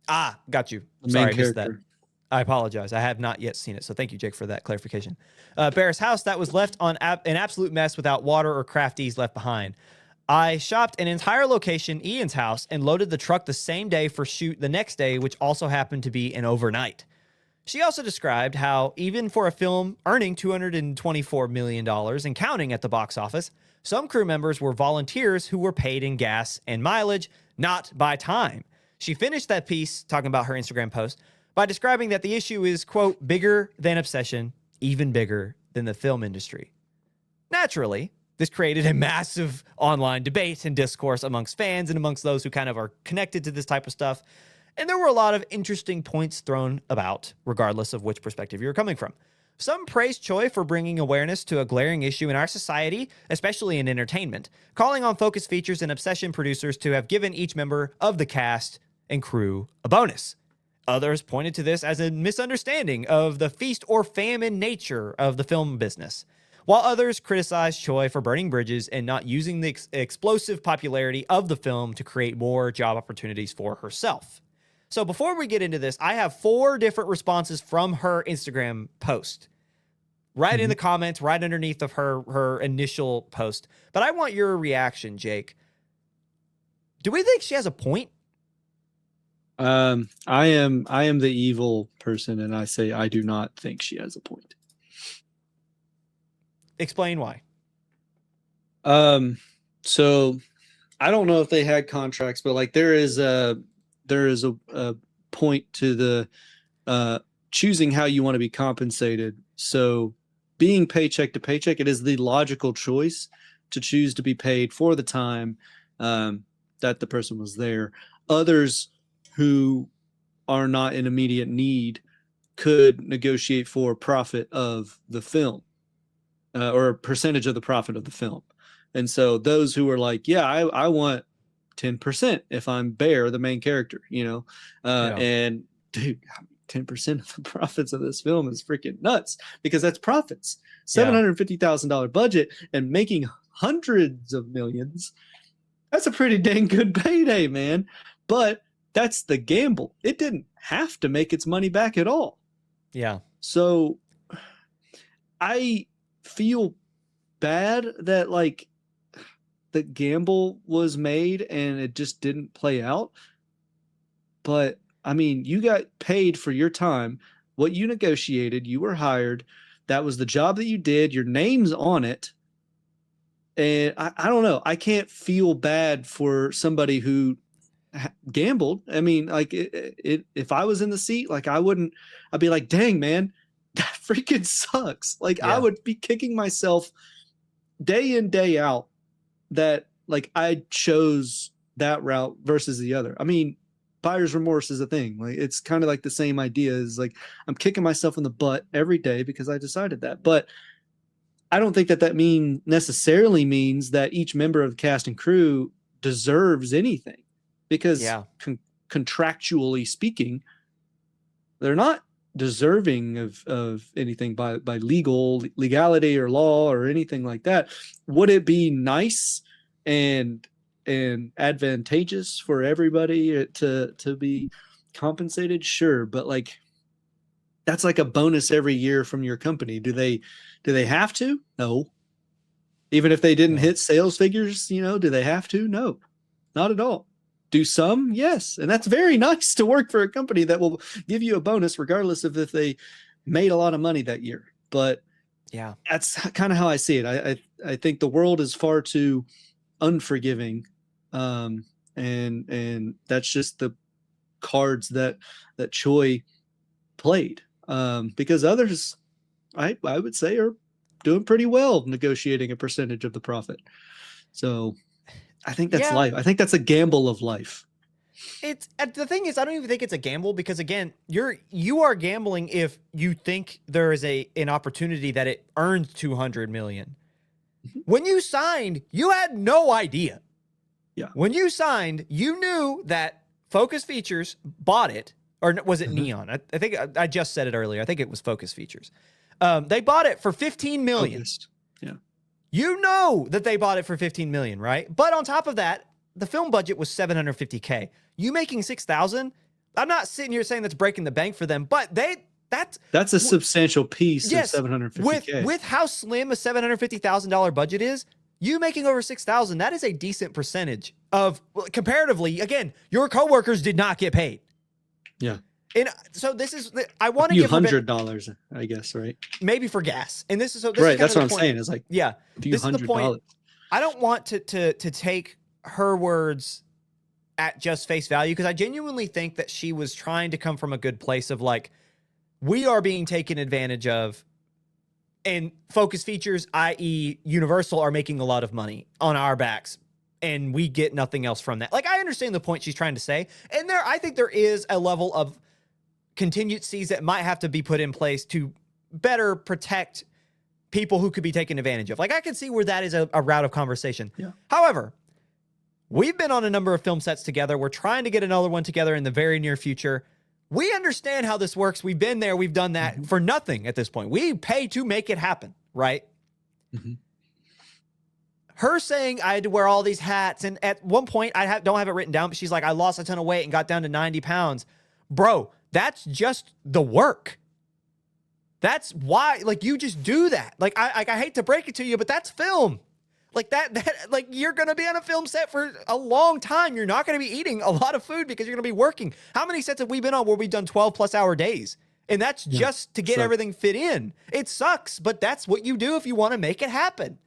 Ah, got you. Sorry, I missed that. I apologize. I have not yet seen it, so thank you, Jake, for that clarification. Bear's house that was left on an absolute mess without water or crafties left behind. "I shopped an entire location, Ian's house, and loaded the truck the same day for shoot the next day, which also happened to be an overnight." She also described how, even for a film earning $224 million and counting at the box office, some crew members were volunteers who were paid in gas and mileage, not by time. She finished that piece, talking about her Instagram post, by describing that the issue is, quote, "bigger than Obsession, even bigger than the film industry." Naturally, this created a massive online debate and discourse amongst fans and amongst those who kind of are connected to this type of stuff. And there were a lot of interesting points thrown about, regardless of which perspective you're coming from. Some praised Choi for bringing awareness to a glaring issue in our society, especially in entertainment, calling on Focus Features and Obsession producers to have given each member of the cast and crew a bonus. Others pointed to this as a misunderstanding of the feast or famine nature of the film business, while others criticized Choi for burning bridges and not using the explosive popularity of the film to create more job opportunities for herself. So before we get into this, I have 4 different responses from her Instagram post, right in the comments, right underneath of her initial post. But I want your reaction, Jake. Do we think she has a point? I am the evil person, and I say I do not think she has a point. Explain why. So I don't know if they had contracts, but like there is a point to the choosing how you want to be compensated. So being paycheck to paycheck, it is the logical choice to choose to be paid for the time that the person was there. Others who are not in immediate need could negotiate for profit of the film or a percentage of the profit of the film. And so those who are like, yeah, I want 10% if I'm Bear, the main character, Yeah. and dude, 10% of the profits of this film is freaking nuts because that's profits. Yeah. $750,000 budget and making hundreds of millions. That's a pretty dang good payday, man. But that's the gamble. It didn't have to make its money back at all. Yeah. So I feel bad that like the gamble was made and it just didn't play out. But I mean, you got paid for your time, what you negotiated, you were hired. That was the job that you did. Your name's on it. And I don't know. I can't feel bad for somebody who gambled. I mean, like if I was in the seat, like I'd be like, dang, man, that freaking sucks. Like I Yeah. would be kicking myself day in, day out that like I chose that route versus the other. I mean, buyer's remorse is a thing. Like it's kind of like the same idea is like I'm kicking myself in the butt every day because I decided that. But I don't think that necessarily means that each member of the cast and crew deserves anything because Yeah. contractually speaking, they're not deserving of anything by legality or law or anything like that. Would it be nice and advantageous for everybody to be compensated? Sure, but like that's like a bonus every year from your company. Do they have to? No. Even if they didn't Yeah. hit sales figures, do they have to? No, not at all. Do some? Yes. And that's very nice to work for a company that will give you a bonus regardless of if they made a lot of money that year. But Yeah. that's kind of how I see it. I think the world is far too unforgiving. And that's just the cards that Choi played. Because others I would say are doing pretty well negotiating a percentage of the profit. So I think that's Yeah. life. I think that's a gamble of life. It's the thing is, I don't even think it's a gamble because again, you are gambling if you think there is an opportunity that it earns 200 million. When you signed, you had no idea. Yeah. When you signed, you knew that Focus Features bought it, or was it Neon? I think I just said it earlier. I think it was Focus Features. They bought it for 15 million. Focused. Yeah. You know that they bought it for 15 million, right? But on top of that, the film budget was 750K. You making 6,000? I'm not sitting here saying that's breaking the bank for them, but that's a substantial piece of yes, 750K. with how slim a $750,000 budget is, you making over 6,000, that is a decent percentage of comparatively, again, your coworkers did not get paid. Yeah. And so this is, I want to give give $100, I guess, right? maybe for gas. And this is so. Right, that's what I'm saying. Is like yeah, a few this is the point. $100. I don't want to take her words at just face value because I genuinely think that she was trying to come from a good place of like, we are being taken advantage of, and Focus Features, i.e. Universal, are making a lot of money on our backs, and we get nothing else from that. Like, I understand the point she's trying to say, and I think there is a level of contingencies that might have to be put in place to better protect people who could be taken advantage of. Like, I can see where that is a route of conversation. Yeah. However, we've been on a number of film sets together. We're trying to get another one together in the very near future. We understand how this works. We've been there. We've done that for nothing at this point. We pay to make it happen, right? Mm-hmm. Her saying I had to wear all these hats, and at one point, don't have it written down, but she's like, I lost a ton of weight and got down to 90 pounds. Bro, that's just the work. That's why, like, you just do that. Like, I hate to break it to you, but that's film. Like like you're going to be on a film set for a long time. You're not going to be eating a lot of food because you're going to be working. How many sets have we been on where we've done 12+ hour days? And that's just to get everything fit in. It sucks, but that's what you do if you want to make it happen.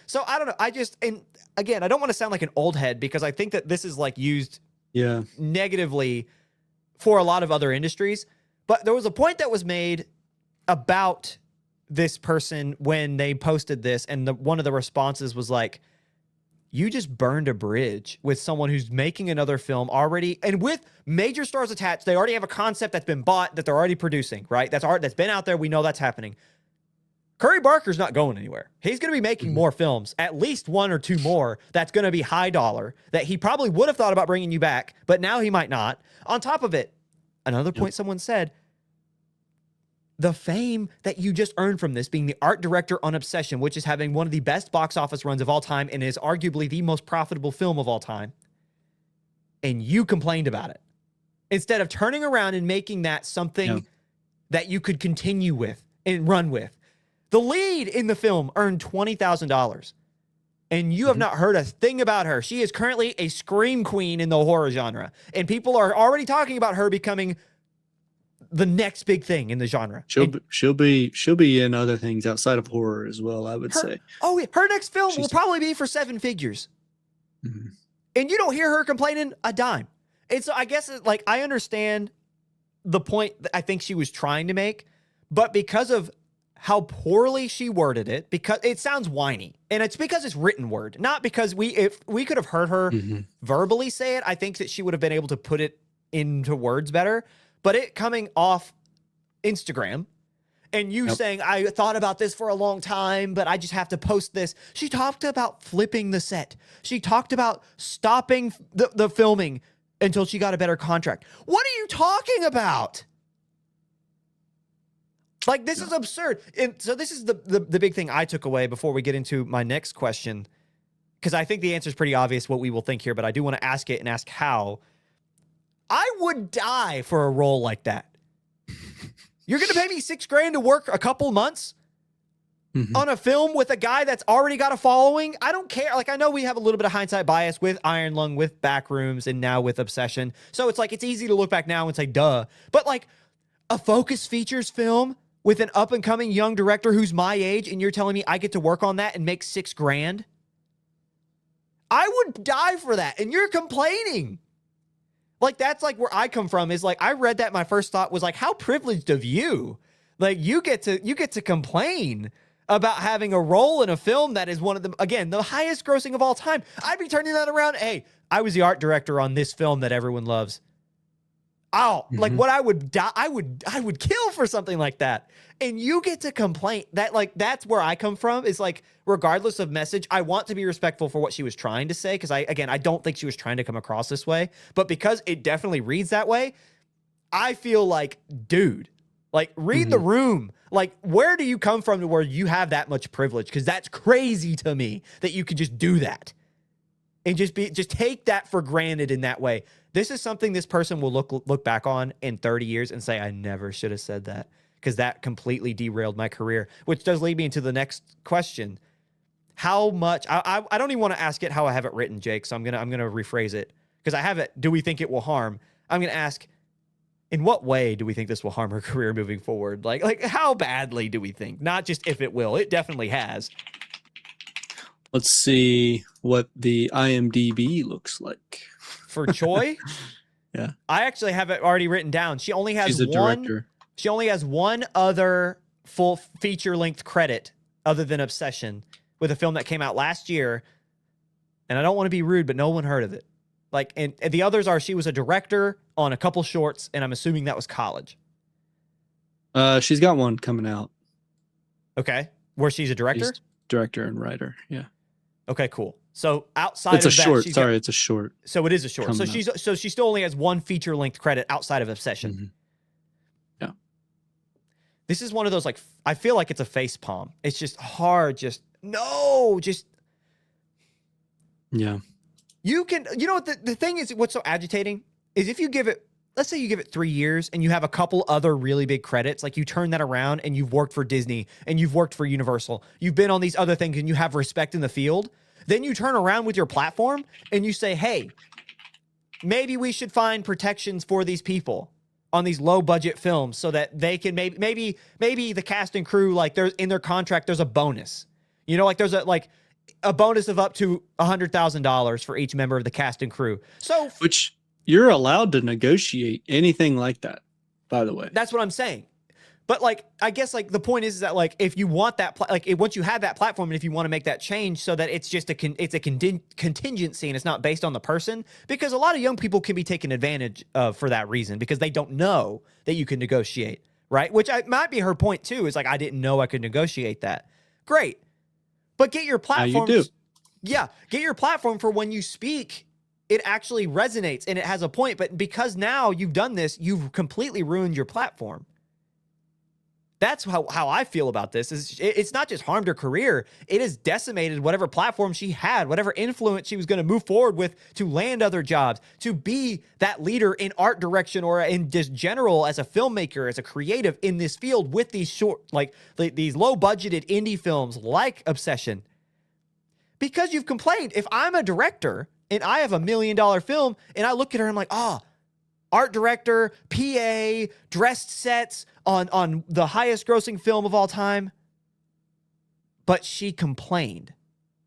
So I don't know. And again, I don't want to sound like an old head because I think that this is like used negatively for a lot of other industries. But there was a point that was made about this person when they posted this, and one of the responses was like, you just burned a bridge with someone who's making another film already, and with major stars attached. They already have a concept that's been bought that they're already producing, right? That's art that's been out there. We know that's happening. Curry Barker's not going anywhere. He's going to be making more films, at least 1 or 2 more. That's going to be high dollar that he probably would have thought about bringing you back, but now he might not. On top of it, another point someone said, the fame that you just earned from this, being the art director on Obsession, which is having one of the best box office runs of all time and is arguably the most profitable film of all time, and you complained about it, instead of turning around and making that something that you could continue with and run with. The lead in the film earned $20,000, and you have not heard a thing about her. She is currently a scream queen in the horror genre, and people are already talking about her becoming the next big thing in the genre. She'll be in other things outside of horror as well, I would say. Oh, her next film will probably be for 7 figures. And you don't hear her complaining a dime. And so I guess like I understand the point that I think she was trying to make, but because of how poorly she worded it, because it sounds whiny, and it's because it's written word, not because if we could have heard her verbally say it, I think that she would have been able to put it into words better. But it coming off Instagram and you saying, I thought about this for a long time, but I just have to post this. She talked about flipping the set. She talked about stopping the filming until she got a better contract. What are you talking about? Like, this is absurd. And so this is the big thing I took away before we get into my next question, because I think the answer is pretty obvious what we will think here, but I do want to ask it and ask how. I would die for a role like that. You're going to pay me $6,000 to work a couple months on a film with a guy that's already got a following? I don't care. Like, I know we have a little bit of hindsight bias with Iron Lung, with Backrooms, and now with Obsession. So it's like, it's easy to look back now and say, duh. But like a Focus Features film with an up and coming young director who's my age, and you're telling me I get to work on that and make $6,000? I would die for that. And you're complaining. Like, that's like where I come from, is like, I read that. My first thought was like, how privileged of you. Like, you get to complain about having a role in a film that is one of the, again, the highest grossing of all time. I'd be turning that around. Hey, I was the art director on this film that everyone loves. Oh, like what I would die, I would kill for something like that. And you get to complain. That, like, that's where I come from, is like, regardless of message, I want to be respectful for what she was trying to say, because I don't think she was trying to come across this way, but because it definitely reads that way, I feel like, dude, like, read the room. Like, where do you come from to where you have that much privilege? Because that's crazy to me that you could just do that and just take that for granted in that way. This is something this person will look back on in 30 years and say, I never should have said that, because that completely derailed my career, which does lead me into the next question. How much, I don't even want to ask it how I have it written, Jake, so I'm gonna rephrase it, because I have it, do we think it will harm? I'm gonna ask, in what way do we think this will harm her career moving forward? Like how badly do we think? Not just if it will. It definitely has. Let's see what the IMDb looks like. For Choi? Yeah. I actually have it already written down. She only has She's a director. She only has one other full feature-length credit other than Obsession, with a film that came out last year. And I don't want to be rude, but no one heard of it. Like, and the others are, she was a director on a couple shorts, and I'm assuming that was college. She's got one coming out. Okay. Where she's a director? She's director and writer. Yeah. Okay, cool. So outside it's of a that, short. Sorry, it's a short. So it is a short. Coming So she still only has one feature-length credit outside of Obsession. Yeah. This is one of those, like, I feel like it's a face palm. It's just hard. Yeah. You know what the thing is, what's so agitating is if you give it, let's say you give it 3 years and you have a couple other really big credits, like you turn that around and you've worked for Disney and you've worked for Universal, you've been on these other things and you have respect in the field, Then you turn around with your platform and you say, hey, maybe we should find protections for these people on these low budget films so that they can maybe the cast and crew, like there's in their contract, there's a bonus, like there's a bonus of up to $100,000 for each member of the cast and crew. So which you're allowed to negotiate anything like that, by the way. That's what I'm saying. But like, I guess like the point is that like, if you want that, once you have that platform and if you want to make that change so that it's just it's a contingency and it's not based on the person, because a lot of young people can be taken advantage of for that reason because they don't know that you can negotiate, right? Which might be her point too, is like, I didn't know I could negotiate that. Great. But get your platform. You do. Yeah. Get your platform for when you speak, it actually resonates and it has a point. But because now you've done this, you've completely ruined your platform. That's how I feel about this. It's not just harmed her career. It has decimated whatever platform she had, whatever influence she was going to move forward with to land other jobs, to be that leader in art direction or in just general as a filmmaker, as a creative in this field with these short, like these low budgeted indie films like Obsession. Because you've complained. If I'm a director and I have $1 million film and I look at her and I'm like, art director, PA, dressed sets on the highest grossing film of all time. But she complained.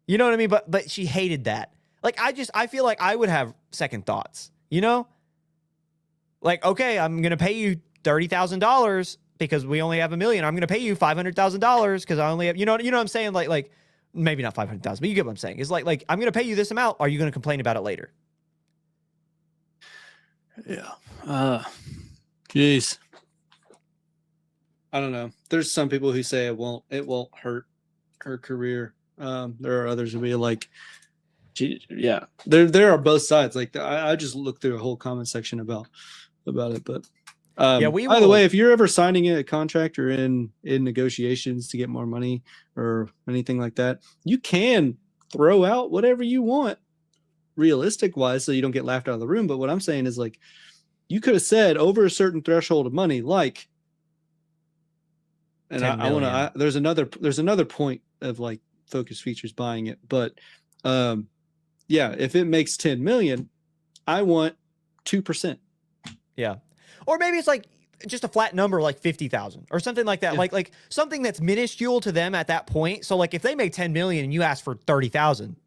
You know what I mean? But she hated that. Like, I feel like I would have second thoughts, Like, okay, I'm going to pay you $30,000 because we only have $1 million. I'm going to pay you $500,000 because I only have, you know what I'm saying? Like maybe not 500,000, but you get what I'm saying. It's like I'm going to pay you this amount. Are you going to complain about it later? Yeah. Jeez. I don't know. There's some people who say it won't hurt her career. There are others who be like, yeah, there are both sides. Like I just looked through a whole comment section about it, but by the way, if you're ever signing a contract or in negotiations to get more money or anything like that, you can throw out whatever you want realistic wise so you don't get laughed out of the room. But what I'm saying is, like, you could have said over a certain threshold of money, like, and I want to, there's another point of like Focus Features buying it, but yeah, if it makes 10 million, I want 2%. Yeah. Or maybe it's like just a flat number, like 50,000 or something like that. Yeah. Like something that's minuscule to them at that point. So like if they make 10 million and you ask for 30,000,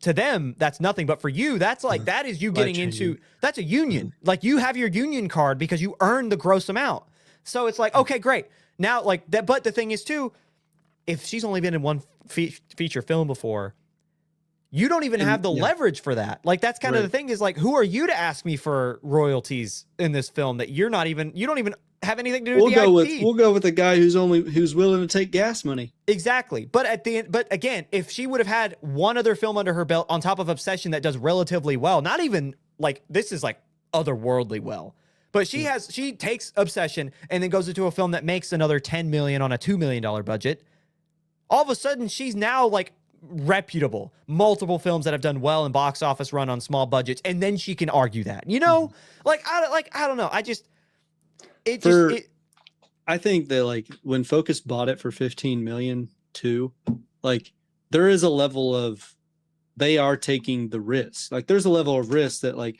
to them, that's nothing. But for you, that's like, that is you getting into, that's a union. Like you have your union card because you earned the gross amount. So it's like, okay, great. Now like that. But the thing is too, if she's only been in one feature film before, you don't even have the leverage for that. Like that's kind of the thing is like, who are you to ask me for royalties in this film that you don't even have anything to do with the IP? We'll go with a guy who's willing to take gas money. Exactly. But at the end, but again, if she would have had one other film under her belt on top of Obsession that does relatively well, not even like this is like otherworldly well, but she takes Obsession and then goes into a film that makes another 10 million on a $2 million budget. All of a sudden she's now like reputable, multiple films that have done well in box office run on small budgets. And then she can argue that, I don't know. I think that like when Focus bought it for 15 million too, like there is a level of, they are taking the risk. Like there's a level of risk that like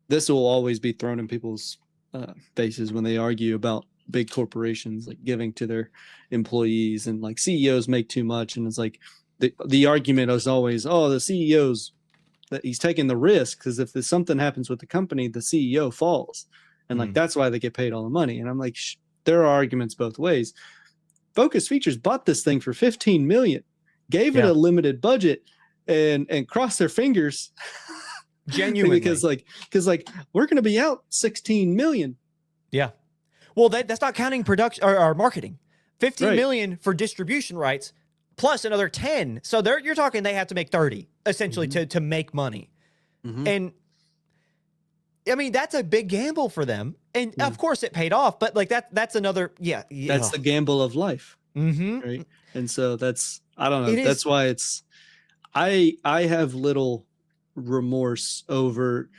this will always be thrown in people's faces when they argue about big corporations like giving to their employees and like CEOs make too much. And it's like the argument is always, the CEOs, that he's taking the risk because if there's something happens with the company, the CEO falls. And like, that's why they get paid all the money. And I'm like, there are arguments both ways. Focus Features bought this thing for 15 million, gave it a limited budget and crossed their fingers. Genuinely. because we're going to be out 16 million. Yeah. Well, that's not counting production or marketing. 15 million for distribution rights plus another 10. So you're talking they have to make 30 essentially to make money. And I mean, that's a big gamble for them. And of course it paid off, but like that's another, that's the gamble of life. Right. And so I don't know. That's why I have little remorse over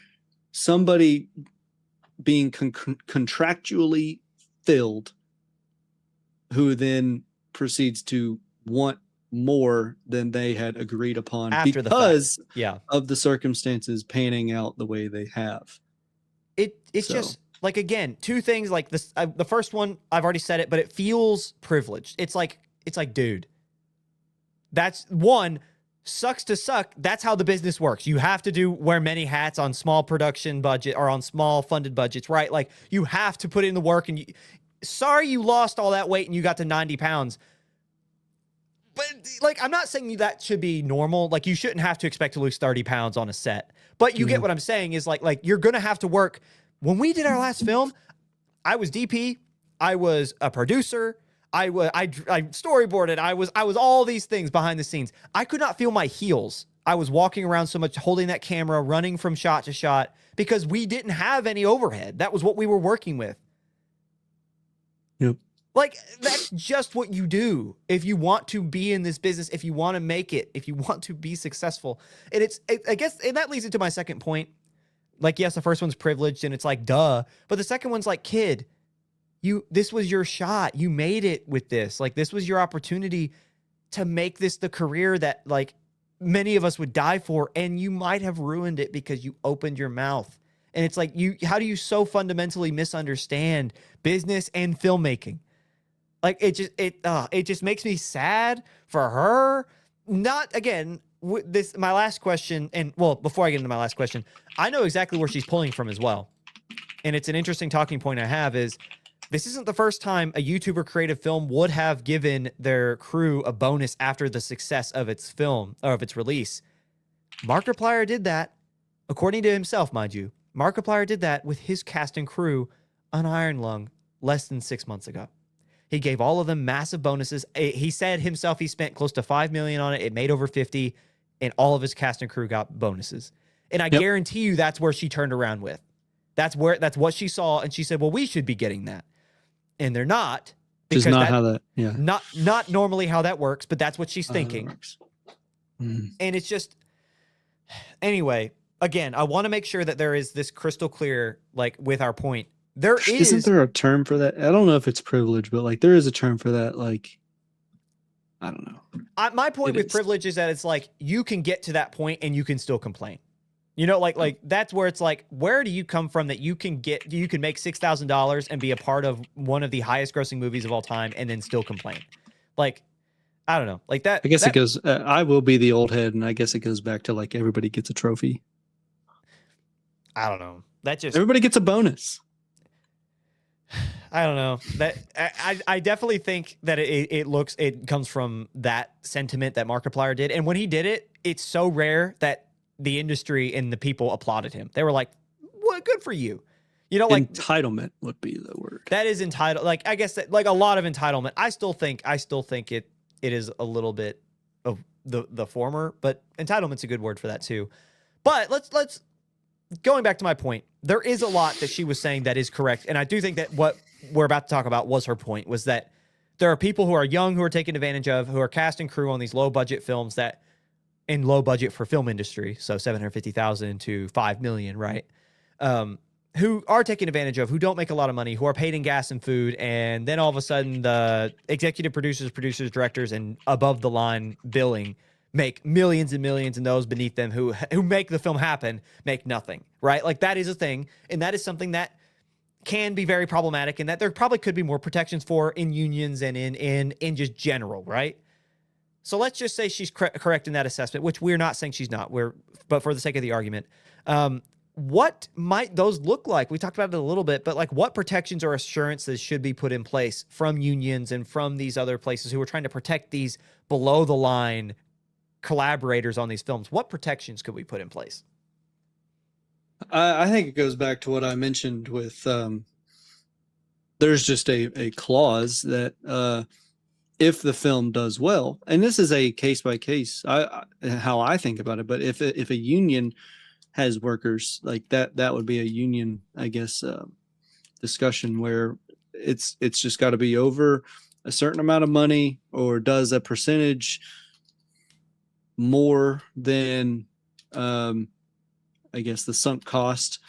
somebody being contractually filled who then proceeds to want more than they had agreed upon After the fact. because Yeah. of the circumstances panning out the way they have. It's So. just like, again, two things like this. The first one, I've already said it, but it feels privileged. It's like, dude, that's one, sucks to suck. That's how the business works. You have to wear many hats on small production budget or on small funded budgets, right? Like, you have to put in the work, and sorry you lost all that weight and you got to 90 pounds. But like, I'm not saying that should be normal. Like, you shouldn't have to expect to lose 30 pounds on a set, but you get what I'm saying is like you're going to have to work. When we did our last film, I was DP, I was a producer, I storyboarded, I was all these things behind the scenes. I could not feel my heels. I was walking around so much, holding that camera, running from shot to shot because we didn't have any overhead. That was what we were working with. Yep. Like, that's just what you do if you want to be in this business, if you want to make it, if you want to be successful. And I guess, and that leads into my second point. Like, yes, the first one's privileged and it's like, duh. But the second one's like, kid, this was your shot. You made it with this. Like, this was your opportunity to make this the career that, like, many of us would die for. And you might have ruined it because you opened your mouth. And it's like, how do you so fundamentally misunderstand business and filmmaking? Like, it just makes me sad for her. Not, again, my last question, and well, before I get into my last question, I know exactly where she's pulling from as well. And it's an interesting talking point I have is, this isn't the first time a YouTuber creative film would have given their crew a bonus after the success of its film, or of its release. Markiplier did that, according to himself, mind you. Markiplier did that with his cast and crew on Iron Lung less than 6 months ago. He gave all of them massive bonuses. He said himself he spent close to $5 million on it. It made over 50, and all of his cast and crew got bonuses. And I guarantee you that's where she turned around with. That's what she saw, and she said, well, we should be getting that. And they're not. Because not how that, Not normally how that works, but that's what she's thinking. And it's just, anyway, again, I want to make sure that there is this crystal clear, like, with our point. Isn't there a term for that? I don't know if it's privilege, but like there is a term for that. Like, I don't know. My point with privilege is that it's like, you can get to that point and you can still complain. You know, like that's where it's like, where do you come from that you can make $6,000 and be a part of one of the highest grossing movies of all time and then still complain? Like, I don't know, like that. I guess it goes, I will be the old head. And I guess it goes back to like, everybody gets a trophy. I don't know. Everybody gets a bonus. I don't know. That I definitely think that it comes from that sentiment that Markiplier did. And when he did it, it's so rare that the industry and the people applauded him. They were like, "What? Good for you." You know, like, entitlement would be the word. That is entitled. Like, I guess that, like, a lot of entitlement. I still think it is a little bit of the former, but entitlement's a good word for that too. But let's going back to my point. There is a lot that she was saying that is correct, and I do think that what we're about to talk about was her point, was that there are people who are young who are taken advantage of, who are cast and crew on these low budget films that, in low budget for film industry, so 750,000 to 5 million, right? Who are taken advantage of, who don't make a lot of money, who are paid in gas and food, and then all of a sudden the executive producers, directors, and above the line billing make millions and millions, and those beneath them who make the film happen make nothing, right? Like, that is a thing, and that is something that can be very problematic, and that there probably could be more protections for in unions and in just general, right? So let's just say she's correct in that assessment, which we're not saying she's not. But for the sake of the argument, what might those look like? We talked about it a little bit, but like, what protections or assurances should be put in place from unions and from these other places who are trying to protect these below the line collaborators on these films? What protections could we put in place? I think it goes back to what I mentioned with there's just a clause that if the film does well, and this is a case by case, how I think about it, but if a union has workers, like that would be a union, I guess, discussion where it's just got to be over a certain amount of money, or does a percentage more than I guess the sunk cost.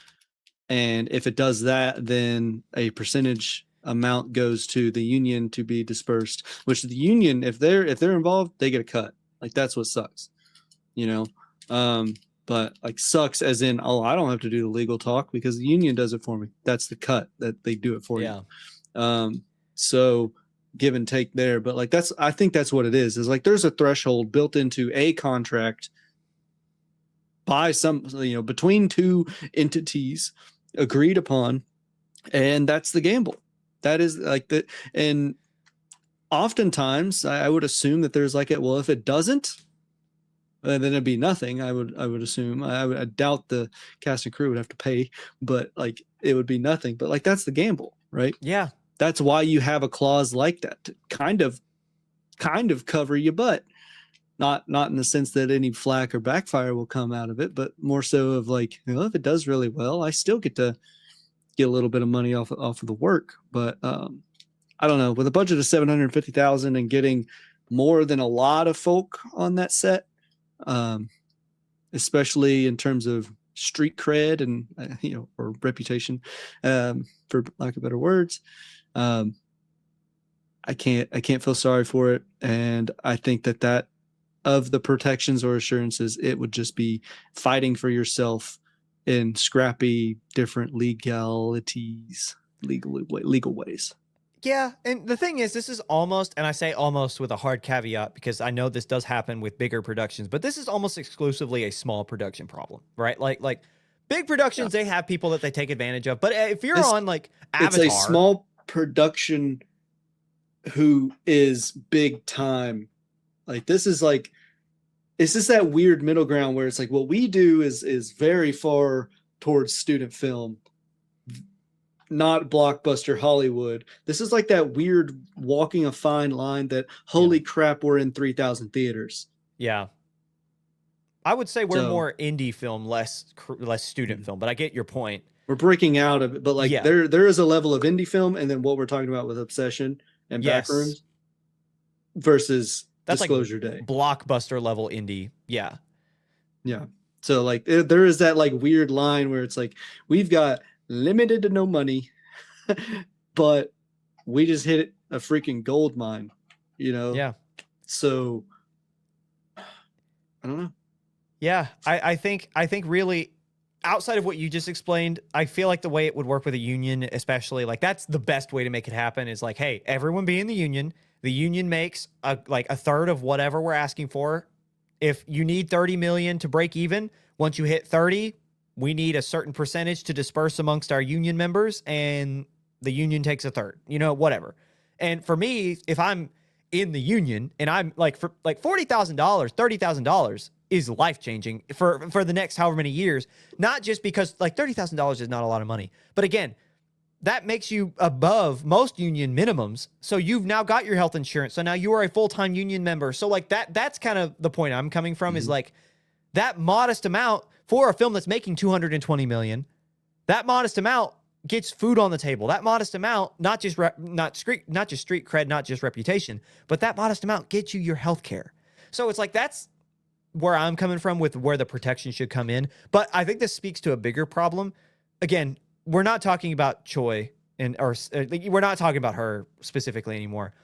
And if it does that, then a percentage amount goes to the union to be dispersed, which the union, if they're involved, they get a cut. Like that's what sucks, you know. But like sucks as in, oh, I don't have to do the legal talk because the union does it for me. That's the cut that they do it for you. So give and take there. But like I think that's what it is like there's a threshold built into a contract by some, you know, between two entities agreed upon, and that's the gamble. That is like the, and oftentimes I would assume that there's like well, if it doesn't, then it'd be nothing. I would assume. I doubt the cast and crew would have to pay, but like it would be nothing. But like that's the gamble, right? Yeah. That's why you have a clause like that to kind of cover your butt. Not in the sense that any flack or backfire will come out of it, but more so of like, you know, if it does really well, I still get to get a little bit of money off of the work. But I don't know, with a budget of $750,000 and getting more than a lot of folk on that set, especially in terms of street cred and you know, or reputation, for lack of better words, I can't feel sorry for it. And I think that of the protections or assurances, it would just be fighting for yourself in scrappy different legal ways. Yeah, and the thing is, this is almost, and I say almost with a hard caveat because I know this does happen with bigger productions, but this is almost exclusively a small production problem, right? Like big productions, they have people that they take advantage of. But if you're on like Avatar, it's a small production who is big time. Like this is like, it's just that weird middle ground where it's like what we do is very far towards student film, not blockbuster Hollywood. This is like that weird walking a fine line that holy crap, we're in 3,000 theaters. Yeah. I would say we're more indie film, less student film, but I get your point. We're breaking out of it, but like there is a level of indie film, and then what we're talking about with Obsession and Backrooms versus that's Disclosure like Day, blockbuster level indie. Yeah. So like there is that like weird line where it's like we've got limited to no money, but we just hit a freaking gold mine, you know? Yeah. So I don't know. Yeah, I think really outside of what you just explained, I feel like the way it would work with a union, especially like that's the best way to make it happen is like, hey, everyone be in the union. The union makes a third of whatever we're asking for. If you need 30 million to break even, once you hit 30, we need a certain percentage to disperse amongst our union members, and the union takes a third, you know, whatever. And for me, if I'm in the union and I'm like, for like $40,000, $30,000 is life-changing for the next however many years, not just because like $30,000 is not a lot of money, but again, that makes you above most union minimums. So you've now got your health insurance. So now you are a full-time union member. So like that's kind of the point I'm coming from is like that modest amount for a film that's making 220 million, that modest amount gets food on the table. That modest amount, not just street cred, not just reputation, but that modest amount gets you your health care. So it's like that's where I'm coming from with where the protection should come in. But I think this speaks to a bigger problem. Again, we're not talking about Choi or we're not talking about her specifically anymore.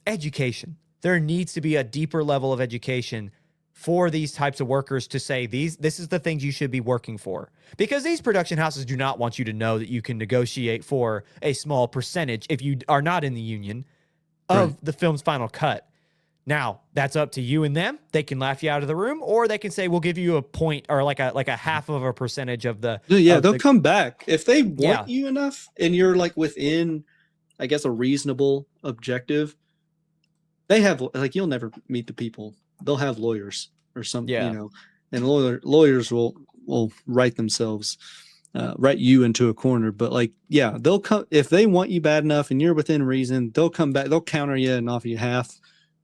Education. There needs to be a deeper level of education for these types of workers to say this is the things you should be working for, because these production houses do not want you to know that you can negotiate for a small percentage if you are not in the union of the film's final cut. Now that's up to you and them. They can laugh you out of the room, or they can say, we'll give you a point or like a half of a percentage of the, they'll come back if they want you enough and you're like within, I guess, a reasonable objective. They have like, you'll never meet the people. They'll have lawyers or something, you know, and lawyers will write themselves, write you into a corner. But like, they'll come if they want you bad enough and you're within reason. They'll come back. They'll counter you and offer you half.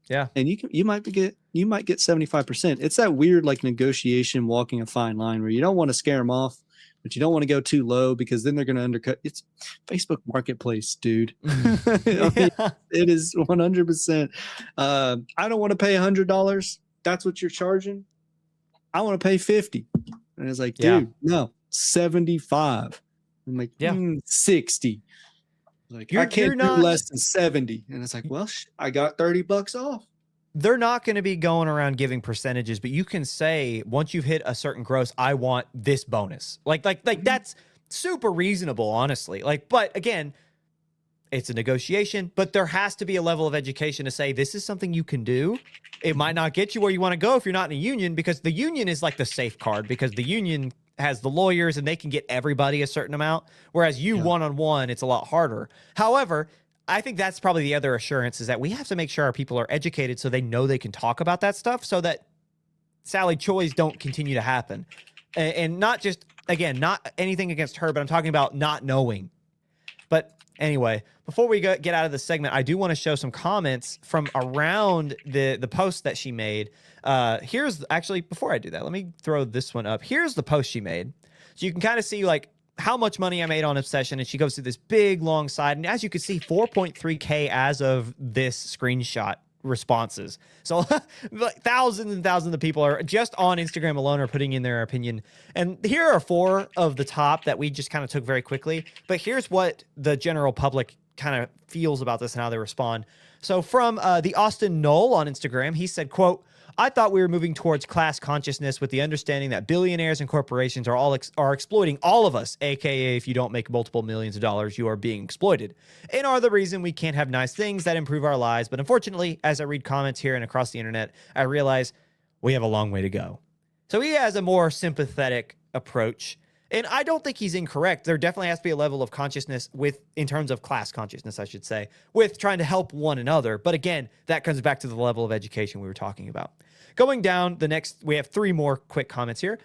Yeah, and you might get 75%. It's that weird like negotiation, walking a fine line where you don't want to scare them off, but you don't want to go too low because then they're going to undercut. It's Facebook Marketplace, dude. It is 100%. I don't want to pay $100. That's what you're charging. I want to pay 50. And it's like, dude, no, 75. I'm like, 60. Like, I You're can't do not. less than 70. And it's like, well, I got $30 off. They're not going to be going around giving percentages, but you can say once you've hit a certain gross, I want this bonus. Like that's super reasonable, honestly. Like, but again, it's a negotiation, but there has to be a level of education to say this is something you can do. It might not get you where you want to go if you're not in a union, because the union is like the safe card, because the union has the lawyers and they can get everybody a certain amount. Whereas you one-on-one, it's a lot harder. However, I think that's probably the other assurance, is that we have to make sure our people are educated so they know they can talk about that stuff, so that Sally Choi's don't continue to happen. And not just, again, not anything against her, but I'm talking about not knowing. But anyway, before we get out of the segment, I do want to show some comments from around the post that she made. Here's actually, before I do that, let me throw this one up. Here's the post she made. So you can kind of see like how much money I made on Obsession, and she goes through this big long side, and as you can see, 4.3K as of this screenshot responses. So like thousands and thousands of people are just on Instagram alone are putting in their opinion. And here are 4 of the top that we just kind of took very quickly. But here's what the general public kind of feels about this and how they respond. So from the Austin Knoll on Instagram, he said, quote, I thought we were moving towards class consciousness with the understanding that billionaires and corporations are exploiting all of us, aka if you don't make multiple millions of dollars, you are being exploited, and are the reason we can't have nice things that improve our lives. But unfortunately, as I read comments here and across the internet, I realize we have a long way to go. So he has a more sympathetic approach, and I don't think he's incorrect. There definitely has to be a level of consciousness in terms of class consciousness, I should say, with trying to help one another. But again, that comes back to the level of education we were talking about. Going down the next, we have 3 more quick comments here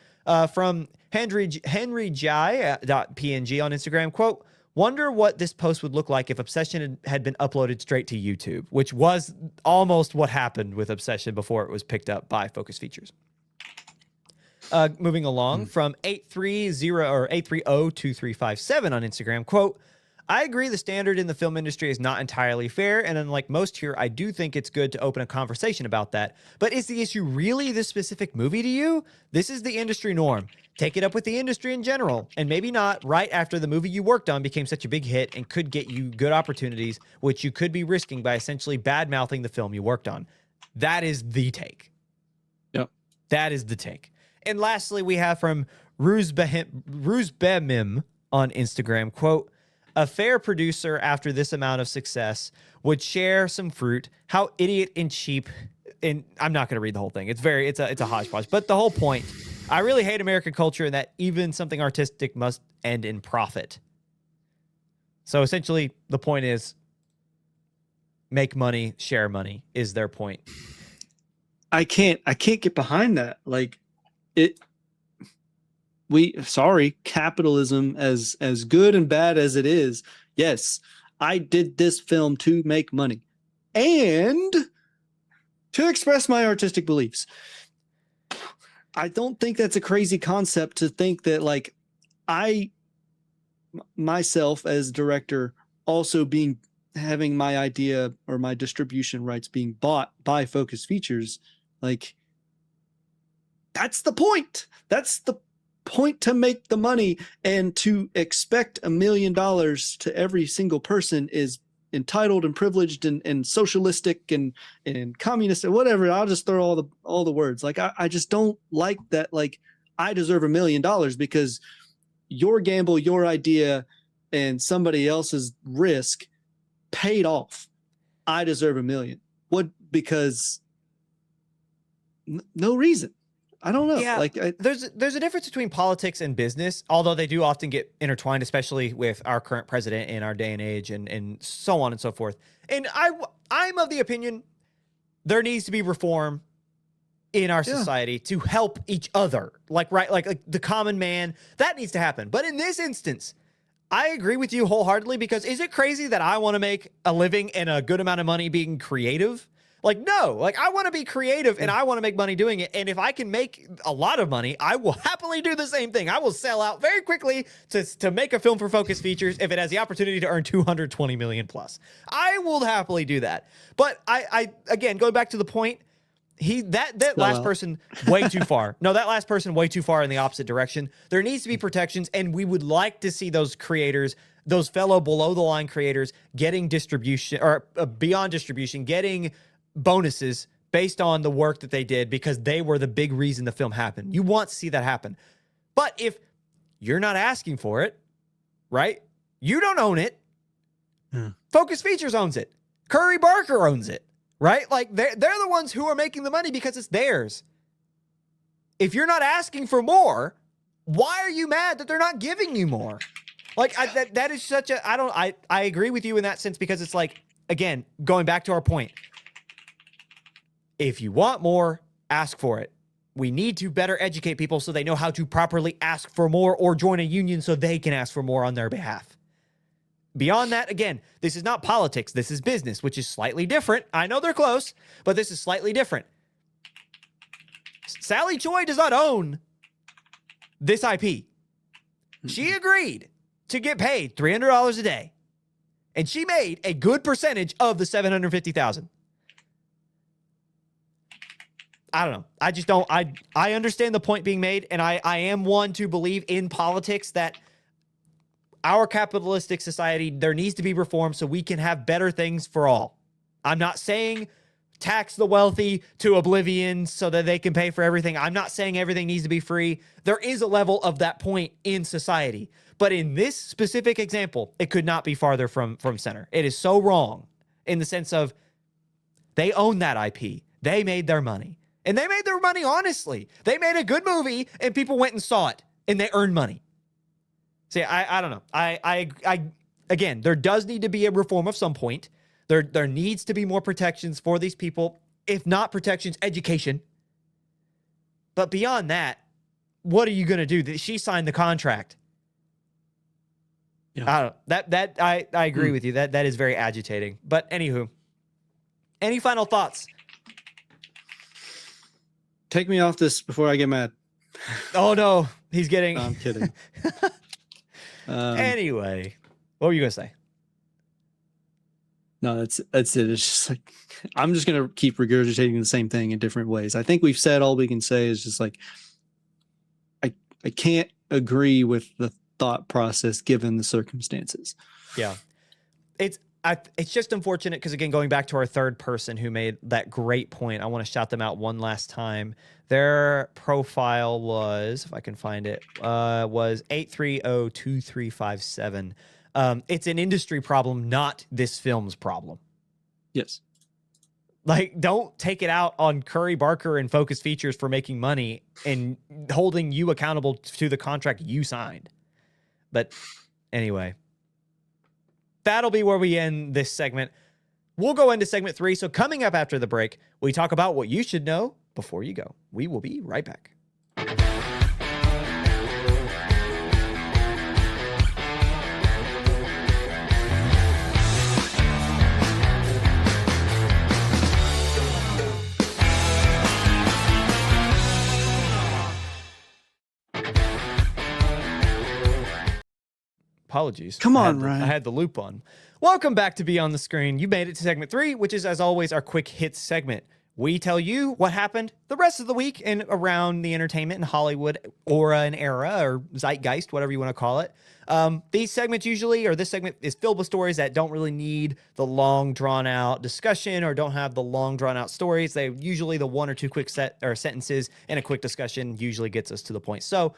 from henryjai.png on Instagram. Quote, wonder what this post would look like if Obsession had been uploaded straight to YouTube, which was almost what happened with Obsession before it was picked up by Focus Features. Moving along from 8302357 on Instagram. Quote, I agree the standard in the film industry is not entirely fair, and unlike most here, I do think it's good to open a conversation about that. But is the issue really this specific movie to you? This is the industry norm. Take it up with the industry in general, and maybe not right after the movie you worked on became such a big hit and could get you good opportunities, which you could be risking by essentially bad-mouthing the film you worked on. That is the take. Yep. That is the take. And lastly, we have from Ruzbemim on Instagram, quote, a fair producer after this amount of success would share some fruit. How idiot and cheap. And I'm not going to read the whole thing. It's a hodgepodge. But the whole point, I really hate American culture and that even something artistic must end in profit. So essentially, the point is make money, share money is their point. I can't get behind that. Like capitalism, as good and bad as it is, yes, I did this film to make money and to express my artistic beliefs. I don't think that's a crazy concept to think that, like, I myself as director also having my idea or my distribution rights being bought by Focus Features, like, that's the point. That's the point, to make the money, and to expect $1 million to every single person is entitled and privileged and socialistic and communist and whatever. I'll just throw all the words. Like, I just don't like that. Like, I deserve $1 million because your gamble, your idea, and somebody else's risk paid off. I deserve $1 million. What? Because no reason. I don't know. Yeah, there's a difference between politics and business, although they do often get intertwined, especially with our current president in our day and age, and so on and so forth. And I'm of the opinion there needs to be reform in our society to help each other, like the common man. That needs to happen. But in this instance, I agree with you wholeheartedly, because is it crazy that I want to make a living and a good amount of money being creative? Like, no, like, I want to be creative and I want to make money doing it. And if I can make a lot of money, I will happily do the same thing. I will sell out very quickly to make a film for Focus Features if it has the opportunity to earn 220 million plus. I will happily do that. But I again, going back to the point, that last person way too far. No, that last person way too far in the opposite direction. There needs to be protections, and we would like to see those creators those fellow below the line creators getting distribution or beyond distribution, getting bonuses based on the work that they did because they were the big reason the film happened. You want to see that happen. But if you're not asking for it, right? You don't own it. Focus Features owns it. Curry Barker owns it, right? Like they're the ones who are making the money because it's theirs. If you're not asking for more, why are you mad that they're not giving you more? Like that is such a, I agree with you in that sense because it's like, again, going back to our point, if you want more, ask for it. We need to better educate people so they know how to properly ask for more or join a union so they can ask for more on their behalf. Beyond that, again, this is not politics. This is business, which is slightly different. I know they're close, but this is slightly different. Sally Choi does not own this IP. She agreed to get paid $300 a day, and she made a good percentage of the $750,000. I don't know. I just don't. I understand the point being made, and I am one to believe in politics that our capitalistic society, there needs to be reform so we can have better things for all. I'm not saying tax the wealthy to oblivion so that they can pay for everything. I'm not saying everything needs to be free. There is a level of that point in society. But in this specific example, it could not be farther from center. It is so wrong in the sense of they own that IP. They made their money. And they made their money honestly. They made a good movie and people went and saw it and they earned money. See, I don't know. I again, there does need to be a reform of some point. There needs to be more protections for these people. If not protections, education. But beyond that, what are you going to do? She signed the contract. Yeah. I don't know. I agree with you. That is very agitating. But anywho, any final thoughts? Take me off this before I get mad. Oh no, he's getting. No, I'm kidding. Anyway, what were you gonna say? No, that's it. It's just like I'm just gonna keep regurgitating the same thing in different ways. I think we've said all we can say is just like I can't agree with the thought process given the circumstances. Yeah, it's just unfortunate because, again, going back to our third person who made that great point, I want to shout them out one last time. Their profile was, if I can find it, was 8302357. It's an industry problem, not this film's problem. Yes. Like, don't take it out on Curry Barker and Focus Features for making money and holding you accountable to the contract you signed. But anyway, that'll be where we end this segment. We'll go into segment 3. So coming up after the break, we talk about what you should know before you go. We will be right back. Apologies. Come on, Ryan. I had the loop on. Welcome back to Beyond the Screen. You made it to segment 3, which is, as always, our quick hits segment. We tell you what happened the rest of the week and around the entertainment and Hollywood aura and era, or zeitgeist, whatever you want to call it. These segments usually, or this segment is filled with stories that don't really need the long drawn out discussion or don't have the long drawn out stories. They usually the one or two quick sentences and a quick discussion usually gets us to the point. So,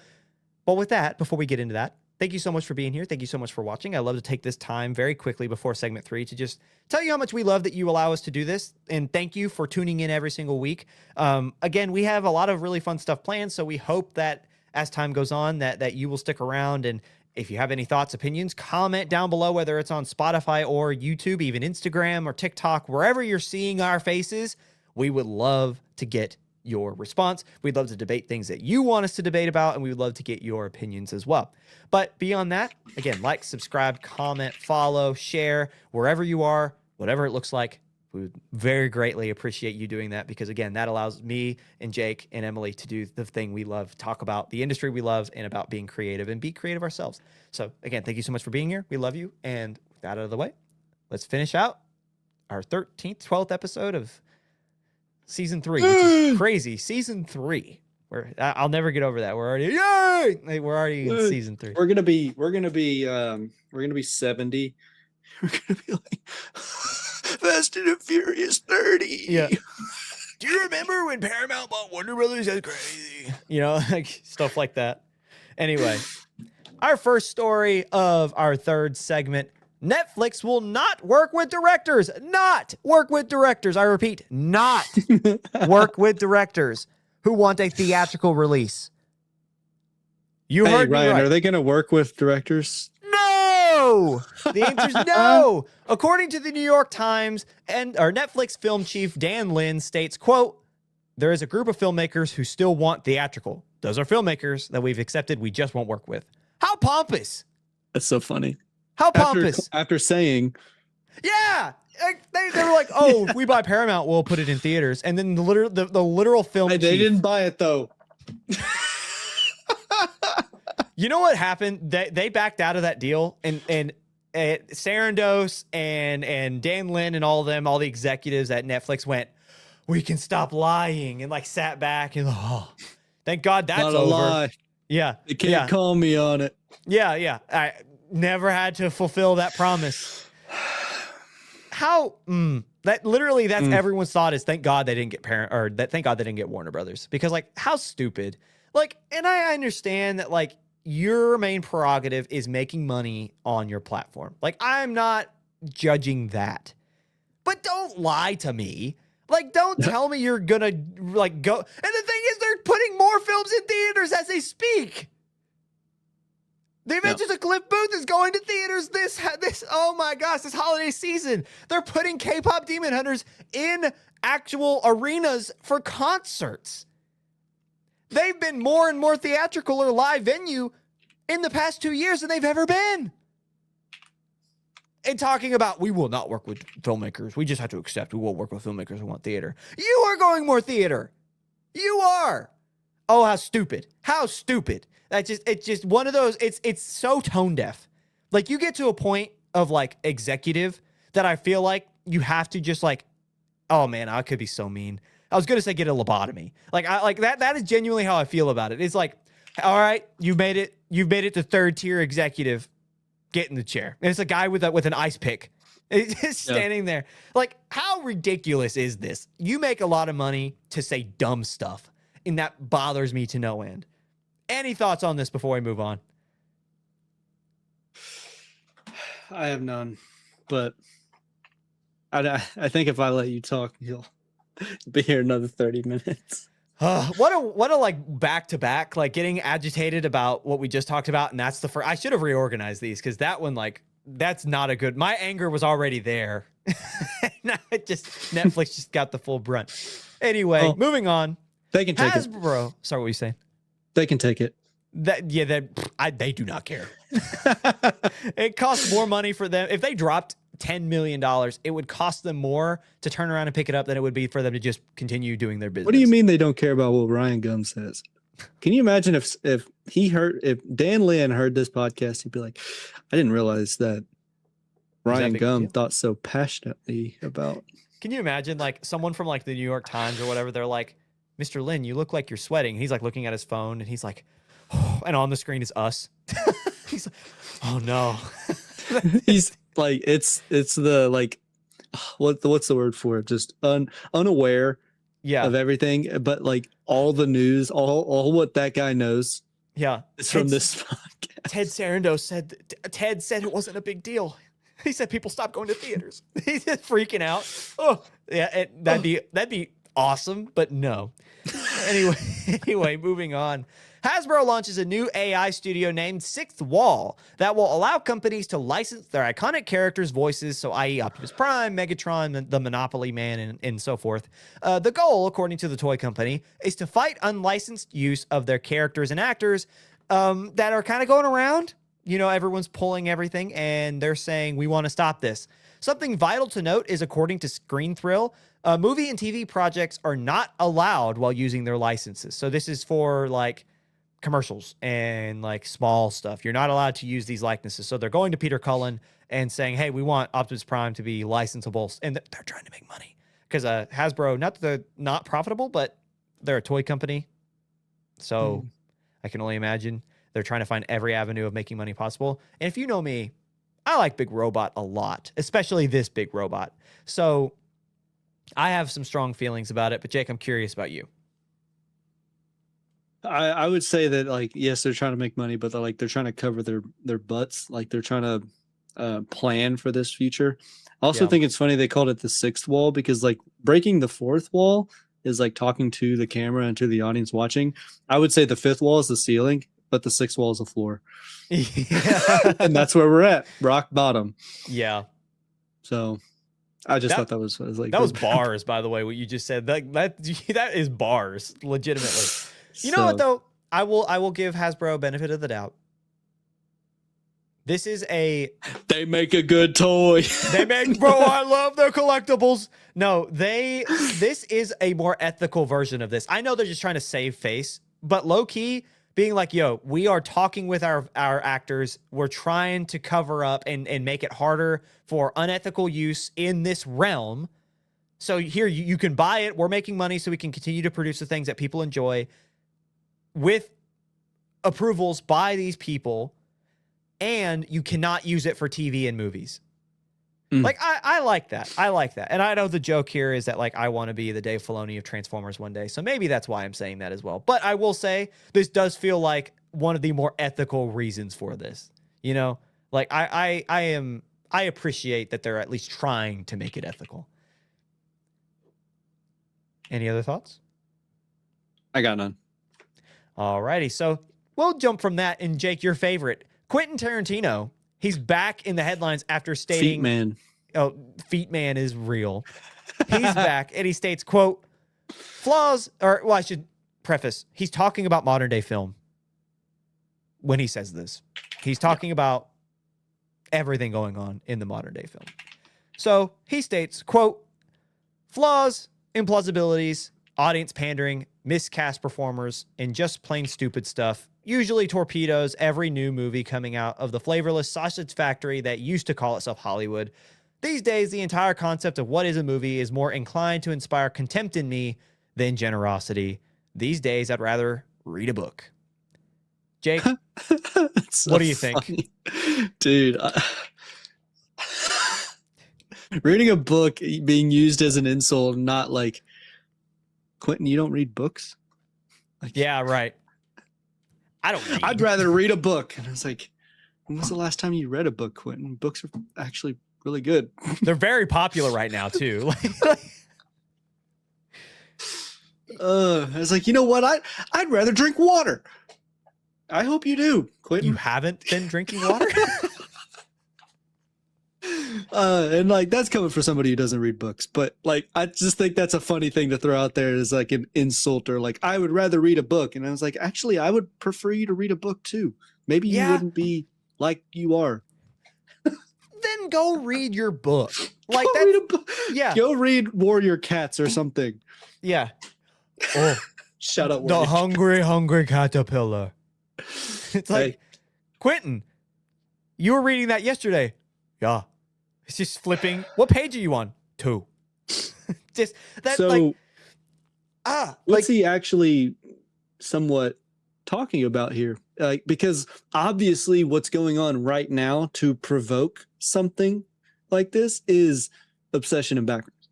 but with that, before we get into that, thank you so much for being here. Thank you so much for watching. I love to take this time very quickly before segment 3 to just tell you how much we love that you allow us to do this. And thank you for tuning in every single week. Again, we have a lot of really fun stuff planned. So we hope that as time goes on, that you will stick around. And if you have any thoughts, opinions, comment down below, whether it's on Spotify or YouTube, even Instagram or TikTok, wherever you're seeing our faces. We would love to get your response. We'd love to debate things that you want us to debate about, and we would love to get your opinions as well. But beyond that, again, like, subscribe, comment, follow, share, wherever you are, whatever it looks like. We would very greatly appreciate you doing that because, again, that allows me and Jake and Emily to do the thing we love, talk about the industry we love and about being creative and be creative ourselves. So, again, thank you so much for being here. We love you. And with that out of the way, let's finish out our 13th, 12th episode of Season 3, which is crazy. Season 3. I'll never get over that. We're already yay! Like, we're already in season 3. We're gonna be 70. We're gonna be like Fast and Furious 30. Yeah. Do you remember when Paramount bought Warner Brothers? That's crazy. You know, like stuff like that. Anyway, our first story of our third segment. Netflix will not work with directors. Not work with directors. I repeat, not work with directors who want a theatrical release. You heard me Ryan, right. are they going to work with directors? No! The answer's no. According to the New York Times, our Netflix film chief Dan Lin states, quote, there is a group of filmmakers who still want theatrical. Those are filmmakers that we've accepted we just won't work with. How pompous. That's so funny. How pompous. After saying, yeah, they were like, oh, if we buy Paramount, we'll put it in theaters. And then the literal film they chief, didn't buy it though. you know what happened? They backed out of that deal, and Sarandos and Dan Lin and all of them, all the executives at Netflix went, we can stop lying, and like sat back and thank God that's Not a over. lie. Yeah, They can't call me on it. Yeah. I never had to fulfill that promise. How that's everyone's thought is thank God they didn't get thank God they didn't get Warner Brothers, because like how stupid. Like, and I understand that like your main prerogative is making money on your platform. Like, I'm not judging that, but don't lie to me. Like, don't tell me you're gonna like go. And the thing is, they're putting more films in theaters as they speak. They mentioned that Cliff Booth is going to theaters this, oh my gosh, this holiday season. They're putting K-pop Demon Hunters in actual arenas for concerts. They've been more and more theatrical or live venue in the past 2 years than they've ever been. And talking about, we will not work with filmmakers. We just have to accept we will work with filmmakers who want theater. You are going more theater. You are. Oh, how stupid. How stupid. It's just one of those, it's so tone deaf. Like, you get to a point of like executive that I feel like you have to just like, oh man, I could be so mean. I was going to say get a lobotomy. Like that is genuinely how I feel about it. It's like, all right, you've made it to third tier executive. Get in the chair. And it's a guy with an ice pick. It's just standing there. Like, how ridiculous is this? You make a lot of money to say dumb stuff, and that bothers me to no end. Any thoughts on this before we move on? I have none, but I think if I let you talk, you'll be here another 30 minutes. What a like back to back, like getting agitated about what we just talked about, and that's the first. I should have reorganized these, because that one, like, that's not a good. My anger was already there. Now Netflix just got the full brunt. Anyway, moving on. They can take Hasbro. Sorry, what were you saying? They can take it. They do not care. It costs more money for them. If they dropped $10 million, it would cost them more to turn around and pick it up than it would be for them to just continue doing their business. What do you mean they don't care about what Ryan Gum says? Can you imagine if Dan Lin heard this podcast, he'd be like, I didn't realize that Ryan Gum thought so passionately about. Can you imagine like someone from like the New York Times or whatever, they're like, Mr. Lin, you look like you're sweating. He's like looking at his phone and he's like, oh, and on the screen is us. He's like, oh no. He's like, it's the like, what's the word for it? Just unaware of everything, but like all the news, all what that guy knows. Yeah. It's from this podcast. Ted Sarandos said it wasn't a big deal. He said people stopped going to theaters. He's just freaking out. Oh, yeah, that'd be awesome, but no. Anyway, moving on. Hasbro launches a new AI studio named Sixth Wall that will allow companies to license their iconic characters' voices, so i.e. Optimus Prime, Megatron, the Monopoly Man, and so forth. The goal, according to the toy company, is to fight unlicensed use of their characters and actors that are kind of going around. You know, everyone's pulling everything, and they're saying, we want to stop this. Something vital to note is, according to Screen Thrill, movie and TV projects are not allowed while using their licenses. So this is for, like, commercials and, like, small stuff. You're not allowed to use these likenesses. So they're going to Peter Cullen and saying, hey, we want Optimus Prime to be licensable. And they're trying to make money. Because Hasbro, not that they're not profitable, but they're a toy company. So I can only imagine they're trying to find every avenue of making money possible. And if you know me, I like Big Robot a lot, especially this Big Robot. So I have some strong feelings about it, but Jake, I'm curious about you. I would say that, like, yes, they're trying to make money, but they're trying to cover their butts. Like, they're trying to plan for this future. I also Yeah. think it's funny they called it the sixth wall, because like breaking the fourth wall is like talking to the camera and to the audience watching. I would say the fifth wall is the ceiling, but the sixth wall is the floor. Yeah. And that's where we're at, rock bottom. Yeah. So I just thought that was like, that was bars, by the way, what you just said. That is bars, legitimately. You know what though? I will give Hasbro benefit of the doubt. This is they make a good toy. They make, bro, I love their collectibles. No, this is a more ethical version of this. I know they're just trying to save face, but low key being like, yo, we are talking with our actors. We're trying to cover up and make it harder for unethical use in this realm. So here, you can buy it. We're making money so we can continue to produce the things that people enjoy with approvals by these people. And you cannot use it for TV and movies. Like, I like that. I like that. And I know the joke here is that, like, I want to be the Dave Filoni of Transformers one day. So maybe that's why I'm saying that as well. But I will say this does feel like one of the more ethical reasons for this. You know, like I appreciate that they're at least trying to make it ethical. Any other thoughts? I got none. All righty. So we'll jump from that. And Jake, your favorite, Quentin Tarantino, he's back in the headlines after stating... Feet Man. Oh, Feet Man is real. He's back, and he states, quote, flaws, or, well, I should preface, he's talking about modern day film when he says this. He's talking about everything going on in the modern day film. So he states, quote, flaws, implausibilities, audience pandering, miscast performers, and just plain stupid stuff usually torpedoes every new movie coming out of the flavorless sausage factory that used to call itself Hollywood. These days, the entire concept of what is a movie is more inclined to inspire contempt in me than generosity. These days, I'd rather read a book. Jake, So what do you think? Dude, reading a book being used as an insult, not like, Quentin, you don't read books? Like, yeah, right. I don't read. I'd rather read a book. And I was like, when was the last time you read a book, Quentin? Books are actually really good. They're very popular right now, too. I was like, you know what? I'd rather drink water. I hope you do, Quentin. You haven't been drinking water? And like, that's coming from somebody who doesn't read books, but like, I just think that's a funny thing to throw out there as like an insult, or like, I would rather read a book. And I was like, actually, I would prefer you to read a book too. Maybe you wouldn't be like you are. Then go read your book. Like, Go that. read a book. Yeah. Go read Warrior Cats or something. Yeah. Oh, Shut up. the Warrior hungry caterpillar. It's like, Hey. Quentin, you were reading that yesterday. Yeah. It's just flipping. What page are you on? 2. Just that, So, like, what's he actually somewhat talking about here? Like, because obviously what's going on right now to provoke something like this is obsession and backgrounds.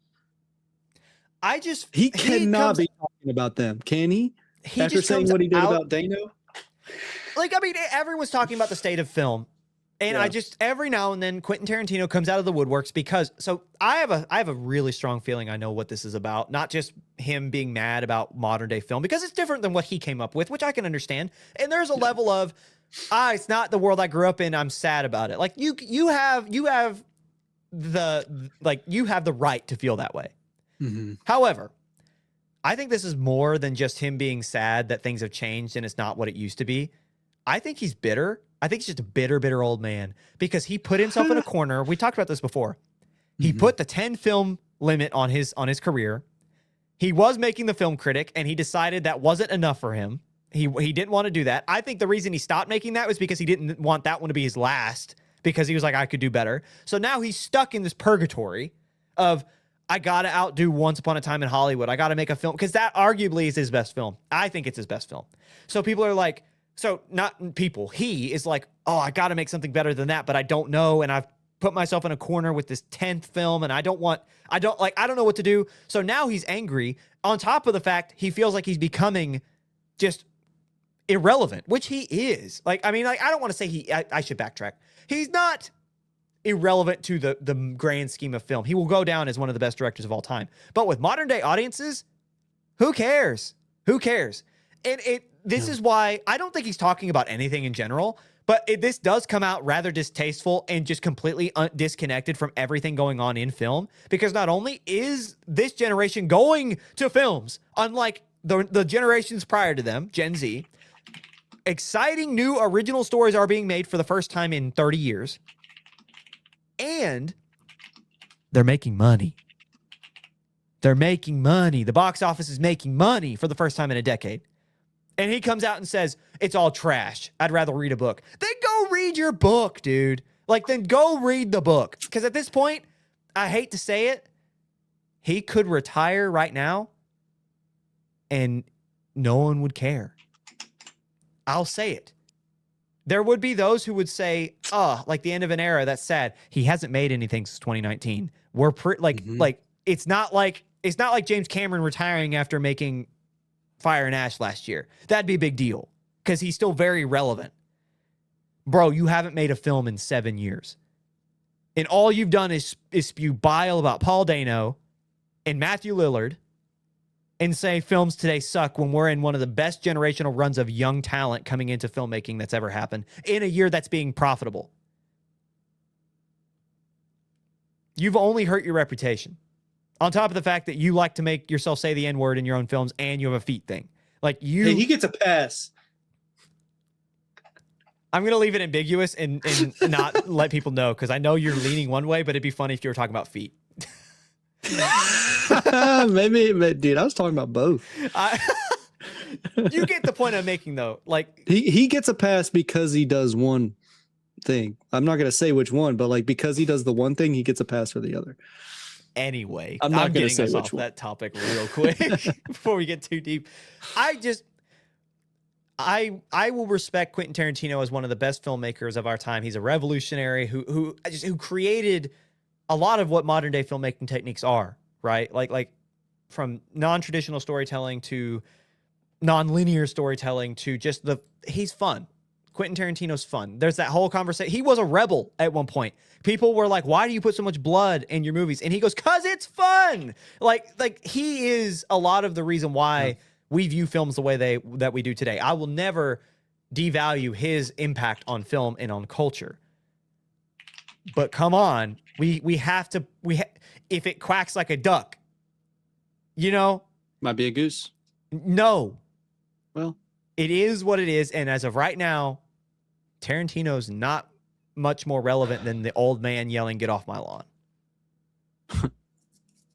He cannot be talking about them, can he? After saying what he did about Dano? Like, I mean, everyone's talking about the state of film. And I just, every now and then, Quentin Tarantino comes out of the woodworks because, so I have a really strong feeling I know what this is about. Not just him being mad about modern day film, because it's different than what he came up with, which I can understand. And there's a level of, it's not the world I grew up in. I'm sad about it. Like, you have the right to feel that way. Mm-hmm. However, I think this is more than just him being sad that things have changed and it's not what it used to be. I think he's bitter. I think he's just a bitter old man because he put himself in a corner. We talked about this before. He put the 10 film limit on his career. He was making the film critic, and he decided that wasn't enough for him. He didn't want to do that. I think the reason he stopped making that was because he didn't want that one to be his last, because he was like, I could do better. So now he's stuck in this purgatory of, I gotta outdo Once Upon a Time in Hollywood. I gotta make a film because that arguably is his best film. I think it's his best film. So people are like, so not people. He is like, oh, I gotta make something better than that, but I don't know, and I've put myself in a corner with this 10th film, and I don't know what to do. So now he's angry. On top of the fact he feels like he's becoming just irrelevant, which he is. Like, I mean, like I don't want to say I should backtrack. He's not irrelevant to the grand scheme of film. He will go down as one of the best directors of all time. But with modern day audiences, who cares? Who cares? And this is why I don't think he's talking about anything in general, but this does come out rather distasteful and just completely disconnected from everything going on in film, because not only is this generation going to films, unlike the generations prior to them, Gen Z, exciting new original stories are being made for the first time in 30 years. And they're making money. They're making money. The box office is making money for the first time in a decade. And he comes out and says, it's all trash. I'd rather read a book. Then go read your book, dude. Like, then go read the book. Because at this point, I hate to say it, he could retire right now and no one would care. I'll say it. There would be those who would say, oh, like the end of an era, that's sad. He hasn't made anything since 2019. We're like it's not like James Cameron retiring after making Fire and Ash last year. That'd be a big deal because he's still very relevant. Bro, you haven't made a film in 7 years. And all you've done is spew bile about Paul Dano and Matthew Lillard and say films today suck when we're in one of the best generational runs of young talent coming into filmmaking that's ever happened in a year that's being profitable. You've only hurt your reputation. On top of the fact that you like to make yourself say the N-word in your own films and you have a feet thing. Like you... Hey, he gets a pass. I'm going to leave it ambiguous and not let people know because I know you're leaning one way, but it'd be funny if you were talking about feet. Maybe, dude, I was talking about both. You get the point I'm making, though. Like he gets a pass because he does one thing. I'm not gonna say which one, but like because he does the one thing, he gets a pass for the other. Anyway, I'm not gonna getting say us which off one. that topic real quick before we get too deep. I will respect Quentin Tarantino as one of the best filmmakers of our time. He's a revolutionary who created a lot of what modern day filmmaking techniques are, right? Like from non-traditional storytelling to non-linear storytelling to just he's fun. Quentin Tarantino's fun. There's that whole conversation. He was a rebel at one point. People were like, why do you put so much blood in your movies? And he goes, 'cause it's fun. Like he is a lot of the reason why we view films the way that we do today. I will never devalue his impact on film and on culture. But come on, we have to if it quacks like a duck, you know, Might be a goose. No. Well, it is what it is, and as of right now, Tarantino's not much more relevant than the old man yelling, "Get off my lawn."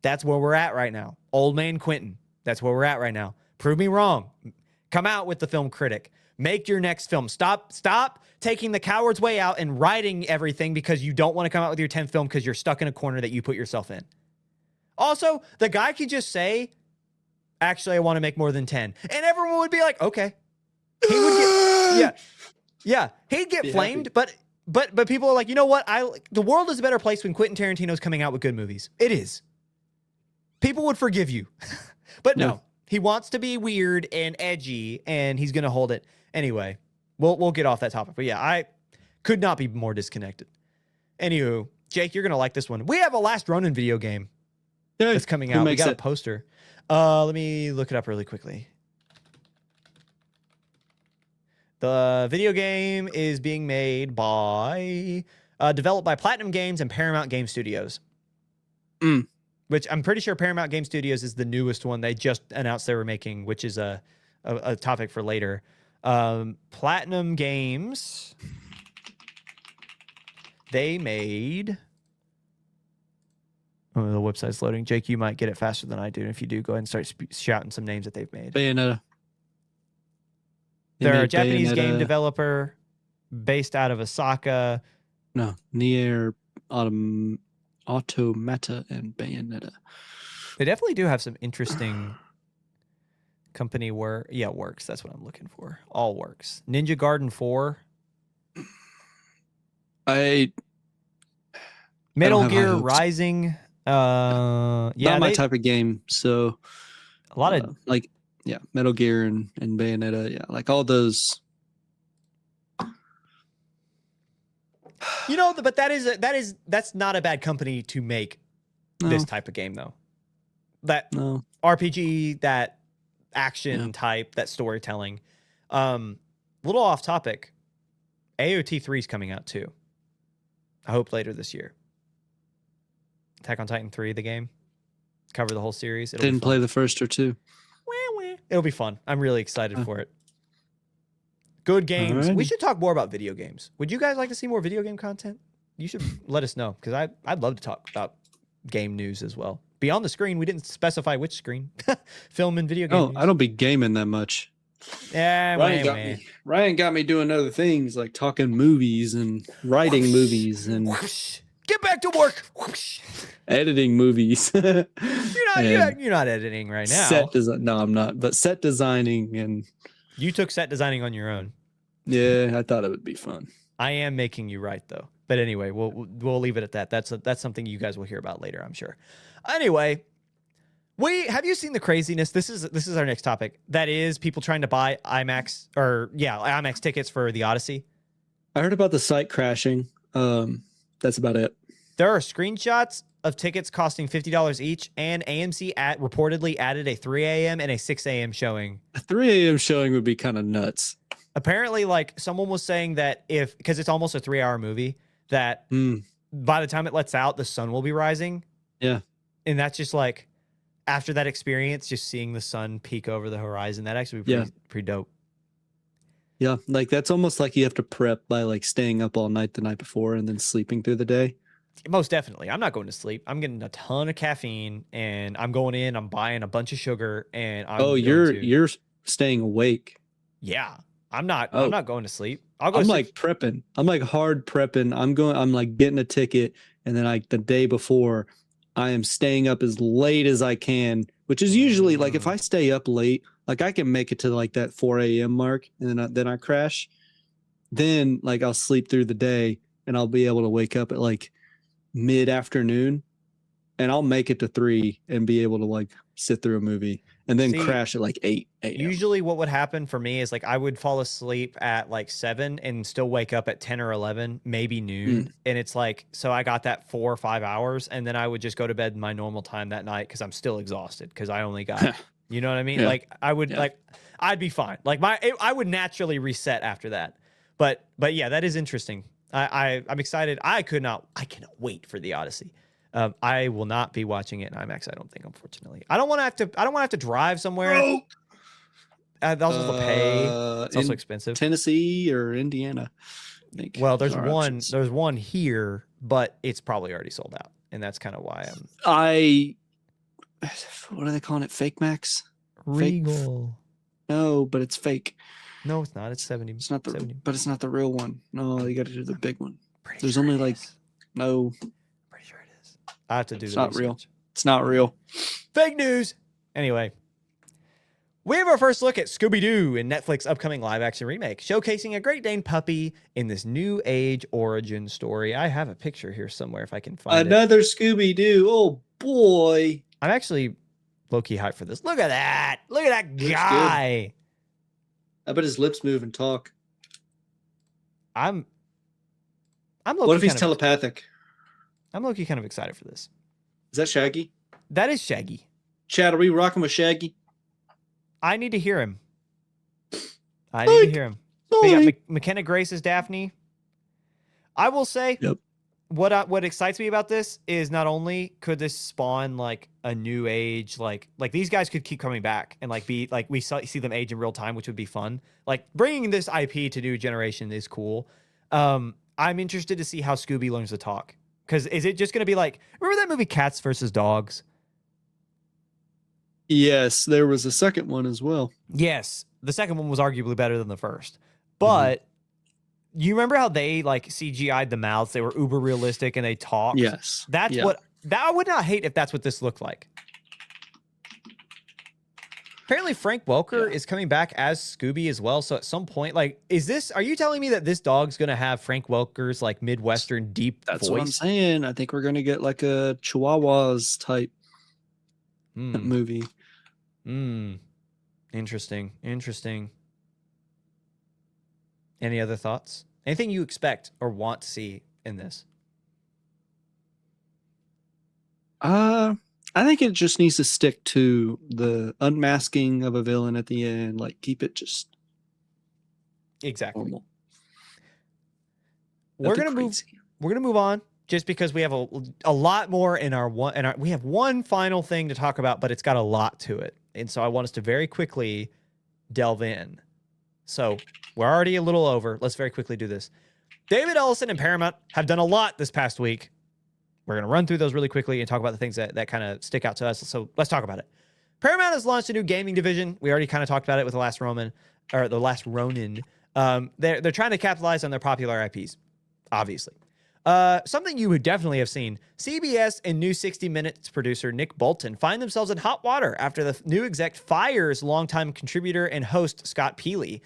That's where we're at right now. Old man Quentin. That's where we're at right now. Prove me wrong. Come out with the film critic. Make your next film. Stop taking the coward's way out and writing everything because you don't want to come out with your 10th film because you're stuck in a corner that you put yourself in. Also, the guy could just say, actually, I want to make more than 10. And everyone would be like, okay. He would get, he'd get flamed, but people are like, you know what? The world is a better place when Quentin Tarantino's coming out with good movies. It is. People would forgive you. But no, he wants to be weird and edgy, and he's going to hold it. Anyway, we'll get off that topic. But yeah, I could not be more disconnected. Anywho, Jake, you're going to like this one. We have a Last Ronin video game that's coming out. We got a poster. Let me look it up really quickly. The video game is being made by, developed by Platinum Games and Paramount Game Studios. Which I'm pretty sure Paramount Game Studios is the newest one they just announced they were making, which is a topic for later. Platinum Games, they made... Oh, the website's loading. Jake, you might get it faster than I do. And if you do, go ahead and start shouting some names that they've made. Bayonetta. They're a Japanese game developer based out of Osaka. No, Nier Automata. Automata and Bayonetta. They definitely do have some interesting company work. Yeah, works. That's what I'm looking for. All works. Ninja Garden 4. I Metal have high Gear hopes. Rising. Not my type of game. So a lot of like Metal Gear and Bayonetta. Yeah, like all those. But that's not a bad company to make this type of game though. That RPG, that action type, that storytelling. Little off topic. AOT 3 is coming out too. I hope later this year. Attack on Titan 3, the game. Cover the whole series. Didn't play the first or two. It'll be fun. I'm really excited for it. Good games. Alrighty. We should talk more about video games. Would you guys like to see more video game content? You should let us know, because I'd love to talk about game news as well. Beyond the screen, we didn't specify which screen. Film and video game news. I don't be gaming that much. Yeah, Ryan got me doing other things like talking movies and writing movies and get back to work. Editing movies. You're not editing right now. Set design. No, I'm not. But set designing and you took set designing on your own. Yeah, I thought it would be fun. I am making you right though. But anyway, we'll leave it at that. That's something you guys will hear about later, I'm sure. Anyway, have you seen the craziness? This is our next topic. That is people trying to buy IMAX tickets for the Odyssey. I heard about the site crashing. That's about it. There are screenshots of tickets costing $50 each, and AMC reportedly added a 3 a.m. and a 6 a.m. showing. A 3 a.m. showing would be kind of nuts. Apparently, like someone was saying that because it's almost a 3-hour movie, that by the time it lets out, the sun will be rising. Yeah. And that's just like, after that experience, just seeing the sun peek over the horizon, that actually would be pretty dope. Yeah, like that's almost like you have to prep by like staying up all night the night before and then sleeping through the day. Most definitely. I'm not going to sleep. I'm getting a ton of caffeine, and I'm going in, I'm buying a bunch of sugar, and you're staying awake. Yeah. I'm not going to sleep. I'm like prepping. I'm like hard prepping. I'm like getting a ticket, and then the day before I am staying up as late as I can, which is usually like if I stay up late, like I can make it to like that 4 a.m. mark, and then I crash. Then like I'll sleep through the day, and I'll be able to wake up at like mid-afternoon, and I'll make it to 3 and be able to like sit through a movie and then crash at like 8 a.m. Usually what would happen for me is like I would fall asleep at like 7 and still wake up at 10 or 11, maybe noon. And it's like, so I got that 4 or 5 hours, and then I would just go to bed my normal time that night because I'm still exhausted because I only got, you know what I mean? Yeah. Like I would I'd be fine. Like I would naturally reset after that. But yeah, that is interesting. I'm excited. I cannot wait for the Odyssey. I will not be watching it in IMAX, I don't think, unfortunately. I don't want to have to drive somewhere. That's also pay. It's also expensive. Tennessee or Indiana, I think. Well, there's one here, but it's probably already sold out, and that's kind of why what are they calling it? Fake Max? Regal. No, but it's fake. No, it's not. It's 70. It's not 70. But it's not the real one. No, you got to do the big one. There's sure only like no. Pretty sure it is. I have to do. It's not real. It's not real. Fake news. Anyway, we have our first look at Scooby-Doo in Netflix upcoming live-action remake, showcasing a Great Dane puppy in this new age origin story. I have a picture here somewhere if I can find another Scooby-Doo. Oh boy! I'm actually low-key hyped for this. Look at that! Look at that guy! I bet his lips move and talk. I'm what if he's telepathic? I'm low-key kind of excited for this. Is that Shaggy? That is Shaggy. Chad, are we rocking with Shaggy? I need to hear him. I need to hear him. We got McKenna Grace as Daphne. I will say, what excites me about this is not only could this spawn like a new age, like these guys could keep coming back and like be like see them age in real time, which would be fun. Like bringing this IP to new generation is cool. I'm interested to see how Scooby learns to talk. Because is it just going to be like, remember that movie Cats versus Dogs? Yes, there was a second one as well. Yes, the second one was arguably better than the first. But You remember how they like CGI'd the mouths? They were uber realistic and they talked. Yes. That's Yeah. what that I would not hate if that's what this looked like. Apparently, Frank Welker Yeah. is coming back as Scooby as well. So at some point, like, are you telling me that this dog's gonna have Frank Welker's like Midwestern deep That's voice? what I'm saying. I think we're gonna get like a Chihuahuas type movie. Interesting. Any other thoughts? Anything you expect or want to see in this? I think it just needs to stick to the unmasking of a villain at the end. Like, keep it just Exactly. normal. We're gonna move on just because we have a lot more in our we have one final thing to talk about, but it's got a lot to it, and so I want us to very quickly delve in. So we're already a little over. Let's very quickly do this. David Ellison and Paramount have done a lot this past week. We're going to run through those really quickly and talk about the things that kind of stick out to us. So let's talk about it. Paramount has launched a new gaming division. We already kind of talked about it with The Last Ronin. They're trying to capitalize on their popular IPs, obviously. Something you would definitely have seen. CBS and new 60 Minutes producer Nick Bolton find themselves in hot water after the new exec fires longtime contributor and host Scott Peely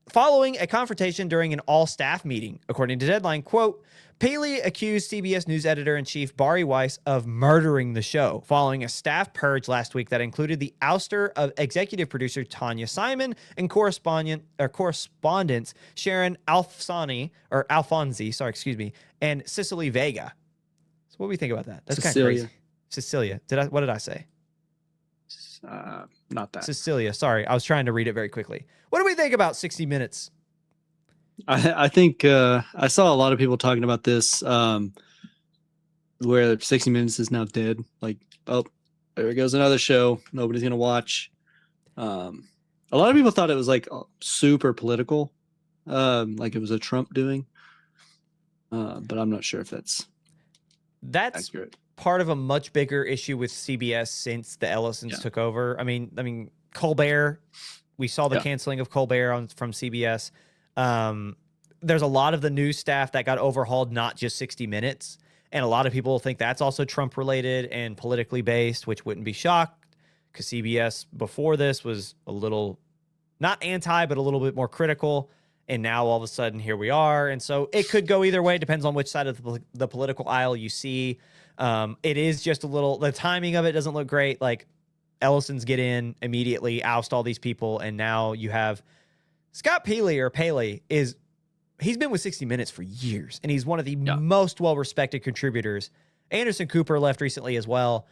following a confrontation during an all-staff meeting. According to Deadline, quote, Peely accused CBS News editor-in-chief Bari Weiss of murdering the show following a staff purge last week that included the ouster of executive producer Tanya Simon and correspondent Sharon Alfonsi, and Cicely Vega. So what do we think about that? That's kind of crazy. Cecilia. What did I say? Not that. Cecilia. Sorry, I was trying to read it very quickly. What do we think about 60 Minutes? I think I saw a lot of people talking about this, where 60 Minutes is now dead. Like, oh, there goes another show nobody's gonna watch. A lot of people thought it was like super political, like it was a Trump doing. But I'm not sure if that's accurate. Part of a much bigger issue with CBS since the Ellisons took over. I mean, Colbert. We saw the canceling of Colbert from CBS. There's a lot of the news staff that got overhauled, not just 60 Minutes. And a lot of people think that's also Trump related and politically based, which wouldn't be shocked because CBS before this was a little not anti, but a little bit more critical. And now all of a sudden here we are. And so it could go either way. It depends on which side of the political aisle you see. It is just a little, the timing of it doesn't look great. Like Ellison's get in immediately, oust all these people. And now you have Scott Peely he's been with 60 Minutes for years, and he's one of the most well-respected contributors. Anderson Cooper left recently as well.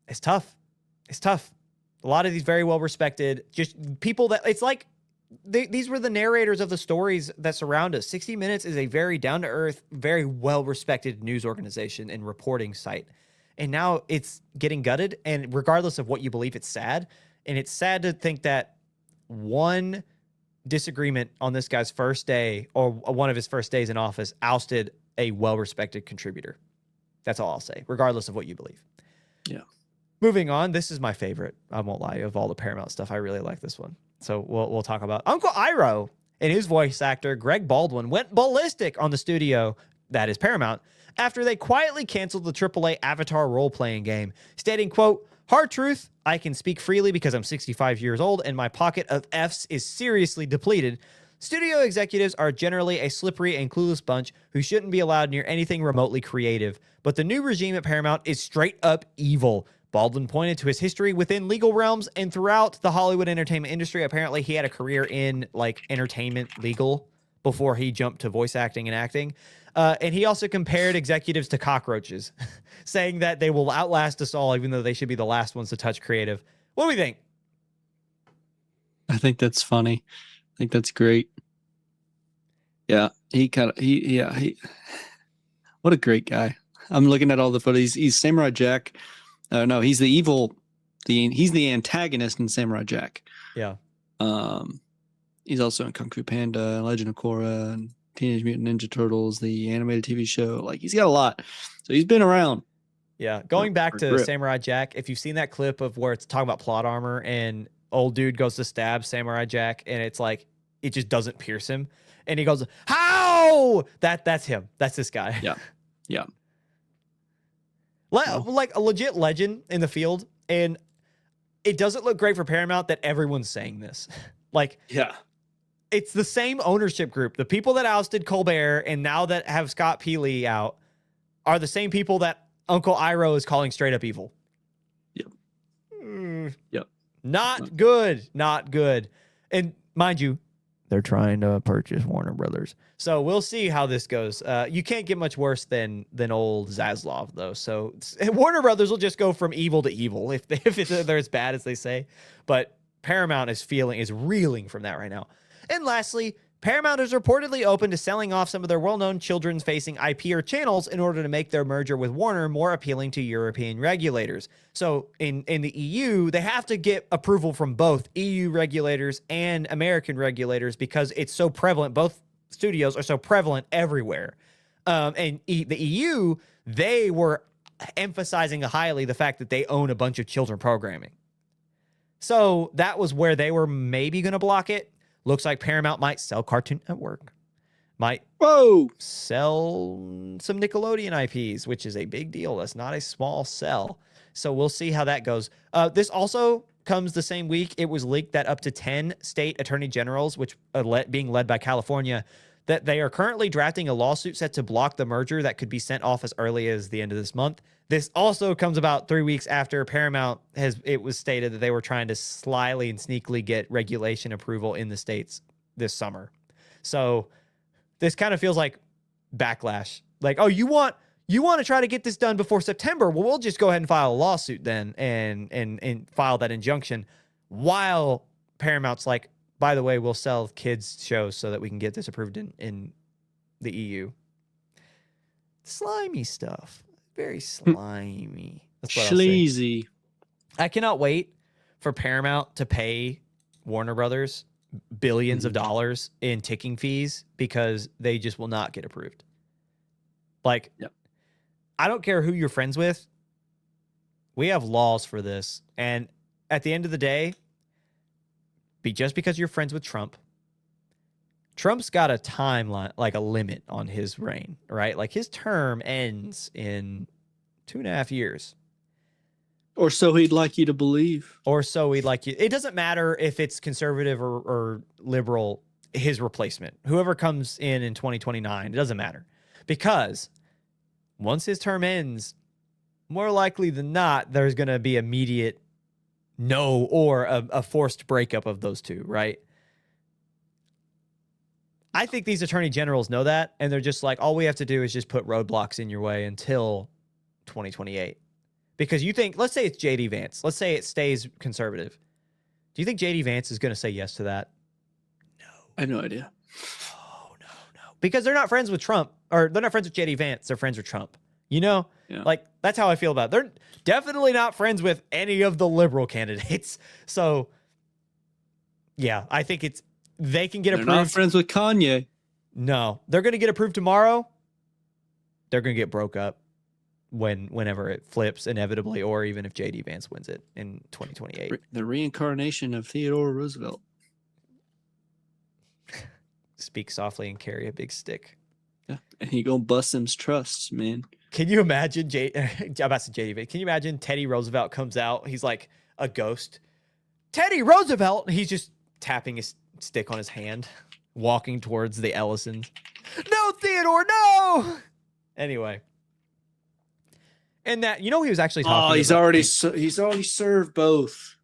It's tough. A lot of these very well-respected, just people that, it's like, these were the narrators of the stories that surround us. 60 Minutes is a very down-to-earth, very well-respected news organization and reporting site. And now it's getting gutted, and regardless of what you believe, it's sad. And it's sad to think that one disagreement on this guy's first day or one of his first days in office ousted a well-respected contributor. That's all I'll say, regardless of what you believe. Yeah. Moving on, this is my favorite. I won't lie. Of all the Paramount stuff, I really like this one. So we'll talk about Uncle Iroh and his voice actor, Greg Baldwin, went ballistic on the studio, that is Paramount, after they quietly canceled the AAA Avatar role-playing game, stating, quote, hard truth, I can speak freely because I'm 65 years old and my pocket of Fs is seriously depleted. Studio executives are generally a slippery and clueless bunch who shouldn't be allowed near anything remotely creative. But the new regime at Paramount is straight up evil. Baldwin pointed to his history within legal realms and throughout the Hollywood entertainment industry. Apparently, he had a career in like entertainment legal before he jumped to voice acting and acting. And he also compared executives to cockroaches, saying that they will outlast us all, even though they should be the last ones to touch creative. What do we think? I think that's funny. I think that's great. Yeah, what a great guy. I'm looking at all the photos. He's Samurai Jack. No, he's the evil. He's the antagonist in Samurai Jack. Yeah. He's also in Kung Fu Panda, Legend of Korra, and Teenage Mutant Ninja Turtles, the animated TV show. Like, he's got a lot. So he's been around. Yeah. Going back to Samurai Jack, if you've seen that clip of where it's talking about plot armor and old dude goes to stab Samurai Jack, and it's like it just doesn't pierce him. And he goes, "How?" That's him. That's this guy. Yeah. Yeah. Like a legit legend in the field. And it doesn't look great for Paramount that everyone's saying this. Like, Yeah. it's the same ownership group. The people that ousted Colbert and now that have Scott Peely out are the same people that Uncle Iroh is calling straight up evil. Yep. Yep. Not good. Not good. And mind you, they're trying to purchase Warner Brothers. So we'll see how this goes. You can't get much worse than old Zaslav, though. So Warner Brothers will just go from evil to evil if they're as bad as they say. But Paramount is reeling from that right now. And lastly, Paramount is reportedly open to selling off some of their well-known children's-facing IP or channels in order to make their merger with Warner more appealing to European regulators. So in the EU, they have to get approval from both EU regulators and American regulators because it's so prevalent. Both studios are so prevalent everywhere. And the EU, they were emphasizing highly the fact that they own a bunch of children programming. So that was where they were maybe going to block it. Looks like Paramount might sell Cartoon Network, might sell some Nickelodeon IPs, which is a big deal. That's not a small sell. So we'll see how that goes. This also comes the same week. It was leaked that up to 10 state attorney generals, which are being led by California, that they are currently drafting a lawsuit set to block the merger that could be sent off as early as the end of this month. This also comes about 3 weeks after Paramount it was stated that they were trying to slyly and sneakily get regulation approval in the states this summer. So this kind of feels like backlash. Like, oh, you want to try to get this done before September? Well, we'll just go ahead and file a lawsuit then and file that injunction, while Paramount's like, by the way, we'll sell kids shows so that we can get this approved in the EU. Slimy stuff. Very slimy. That's what Sleazy. I cannot wait for Paramount to pay Warner Brothers billions of dollars in ticking fees because they just will not get approved. Like, I don't care who you're friends with. We have laws for this. And at the end of the day, just because you're friends with Trump's got a timeline, like a limit on his reign, right? Like his term ends in 2.5 years. Or so he'd like you to believe. It doesn't matter if it's conservative or liberal, his replacement, whoever comes in 2029, it doesn't matter. Because once his term ends, more likely than not, there's going to be immediate no or a forced breakup of those two, right? I think these attorney generals know that, and they're just like, all we have to do is just put roadblocks in your way until 2028. Because you think, let's say it's JD Vance. Let's say it stays conservative. Do you think JD Vance is going to say yes to that? No. I have no idea. No. Because they're not friends with Trump, or they're not friends with JD Vance. They're friends with Trump. You know? Yeah. Like, that's how I feel about it. They're definitely not friends with any of the liberal candidates. So, yeah, I think they can get approved. They're not friends with Kanye. No, they're going to get approved tomorrow. They're going to get broke up whenever it flips inevitably, or even if JD Vance wins it in 2028. The reincarnation of Theodore Roosevelt. Speak softly and carry a big stick. Yeah, and he gonna bust him's trusts, man. Can you imagine JD Vance? Can you imagine Teddy Roosevelt comes out? He's like a ghost. Teddy Roosevelt. And he's just tapping his stick on his hand, walking towards the Ellisons. No, Theodore, no. Anyway, and that he was actually talking. Oh, he's already served both.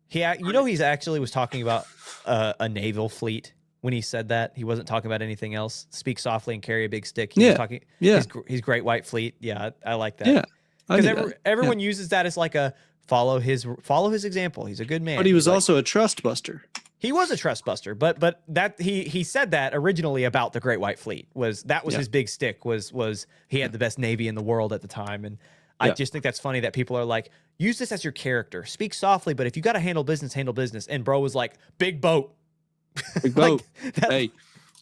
He actually was talking about a naval fleet when he said that. He wasn't talking about anything else. Speak softly and carry a big stick. He was talking. Yeah, his Great White Fleet. Yeah, I like that. Yeah, because everyone uses that as like a follow his example. He's a good man. But he was also a trust buster. He was a trust buster, but that he said that originally about the Great White Fleet was his big stick was he had the best navy in the world at the time. And I just think that's funny that people are like, use this as your character, speak softly, but if you got to handle business, handle business. And bro was like, big boat. Big boat.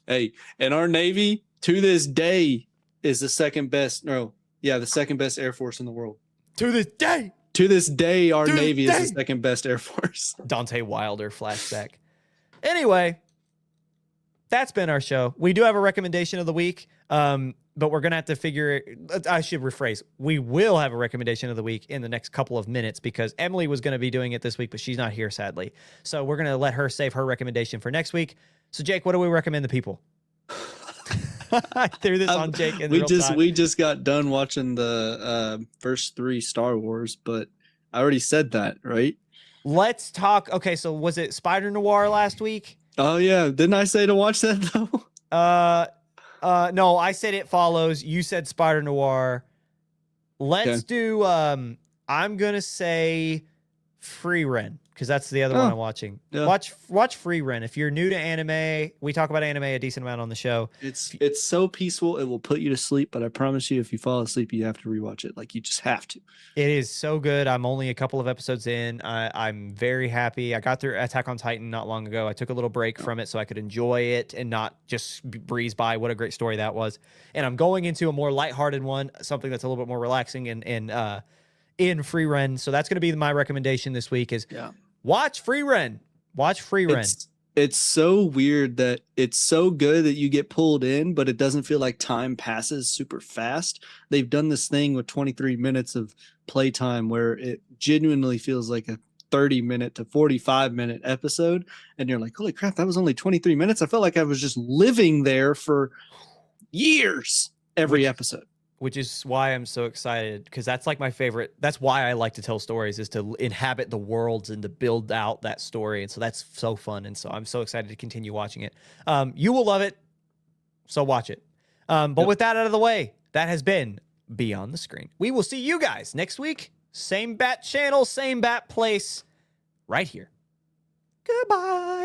Hey, and our Navy to this day is the second best Air Force in the world. To this day, our Navy is the second best Air Force. Dante Wilder flashback. Anyway, that's been our show. We do have a recommendation of the week, but we're gonna have to figure. I should rephrase. We will have a recommendation of the week in the next couple of minutes because Emily was gonna be doing it this week, but she's not here sadly. So we're gonna let her save her recommendation for next week. So Jake, what do we recommend the people? I threw this on Jake in real time. We just got done watching the first 3 Star Wars, but I already said that, right? Let's talk. Okay, so was it Spider Noir last week? Oh yeah, didn't I say to watch that though? No, I said It Follows. You said Spider Noir. Let's do. I'm gonna say Free Ren because that's the other one I'm watching. Yeah. Watch Free Ren. If you're new to anime, we talk about anime a decent amount on the show. It's so peaceful it will put you to sleep, but I promise you, if you fall asleep, you have to rewatch it. Like you just have to. It is so good. I'm only a couple of episodes in. I'm very happy. I got through Attack on Titan not long ago. I took a little break from it so I could enjoy it and not just breeze by. What a great story that was. And I'm going into a more lighthearted one, something that's a little bit more relaxing and in Free Ren. So that's going to be my recommendation this week is watch Free Ren. Watch Free Ren. It's so weird that it's so good that you get pulled in, but it doesn't feel like time passes super fast. They've done this thing with 23 minutes of playtime where it genuinely feels like a 30-minute to 45-minute episode. And you're like, holy crap, that was only 23 minutes. I felt like I was just living there for years every episode. Which is why I'm so excited because that's like my favorite. That's why I like to tell stories is to inhabit the worlds and to build out that story. And so that's so fun. And so I'm so excited to continue watching it. You will love it. So watch it. But with that out of the way, that has been Beyond the Screen. We will see you guys next week. Same bat channel, same bat place right here. Goodbye.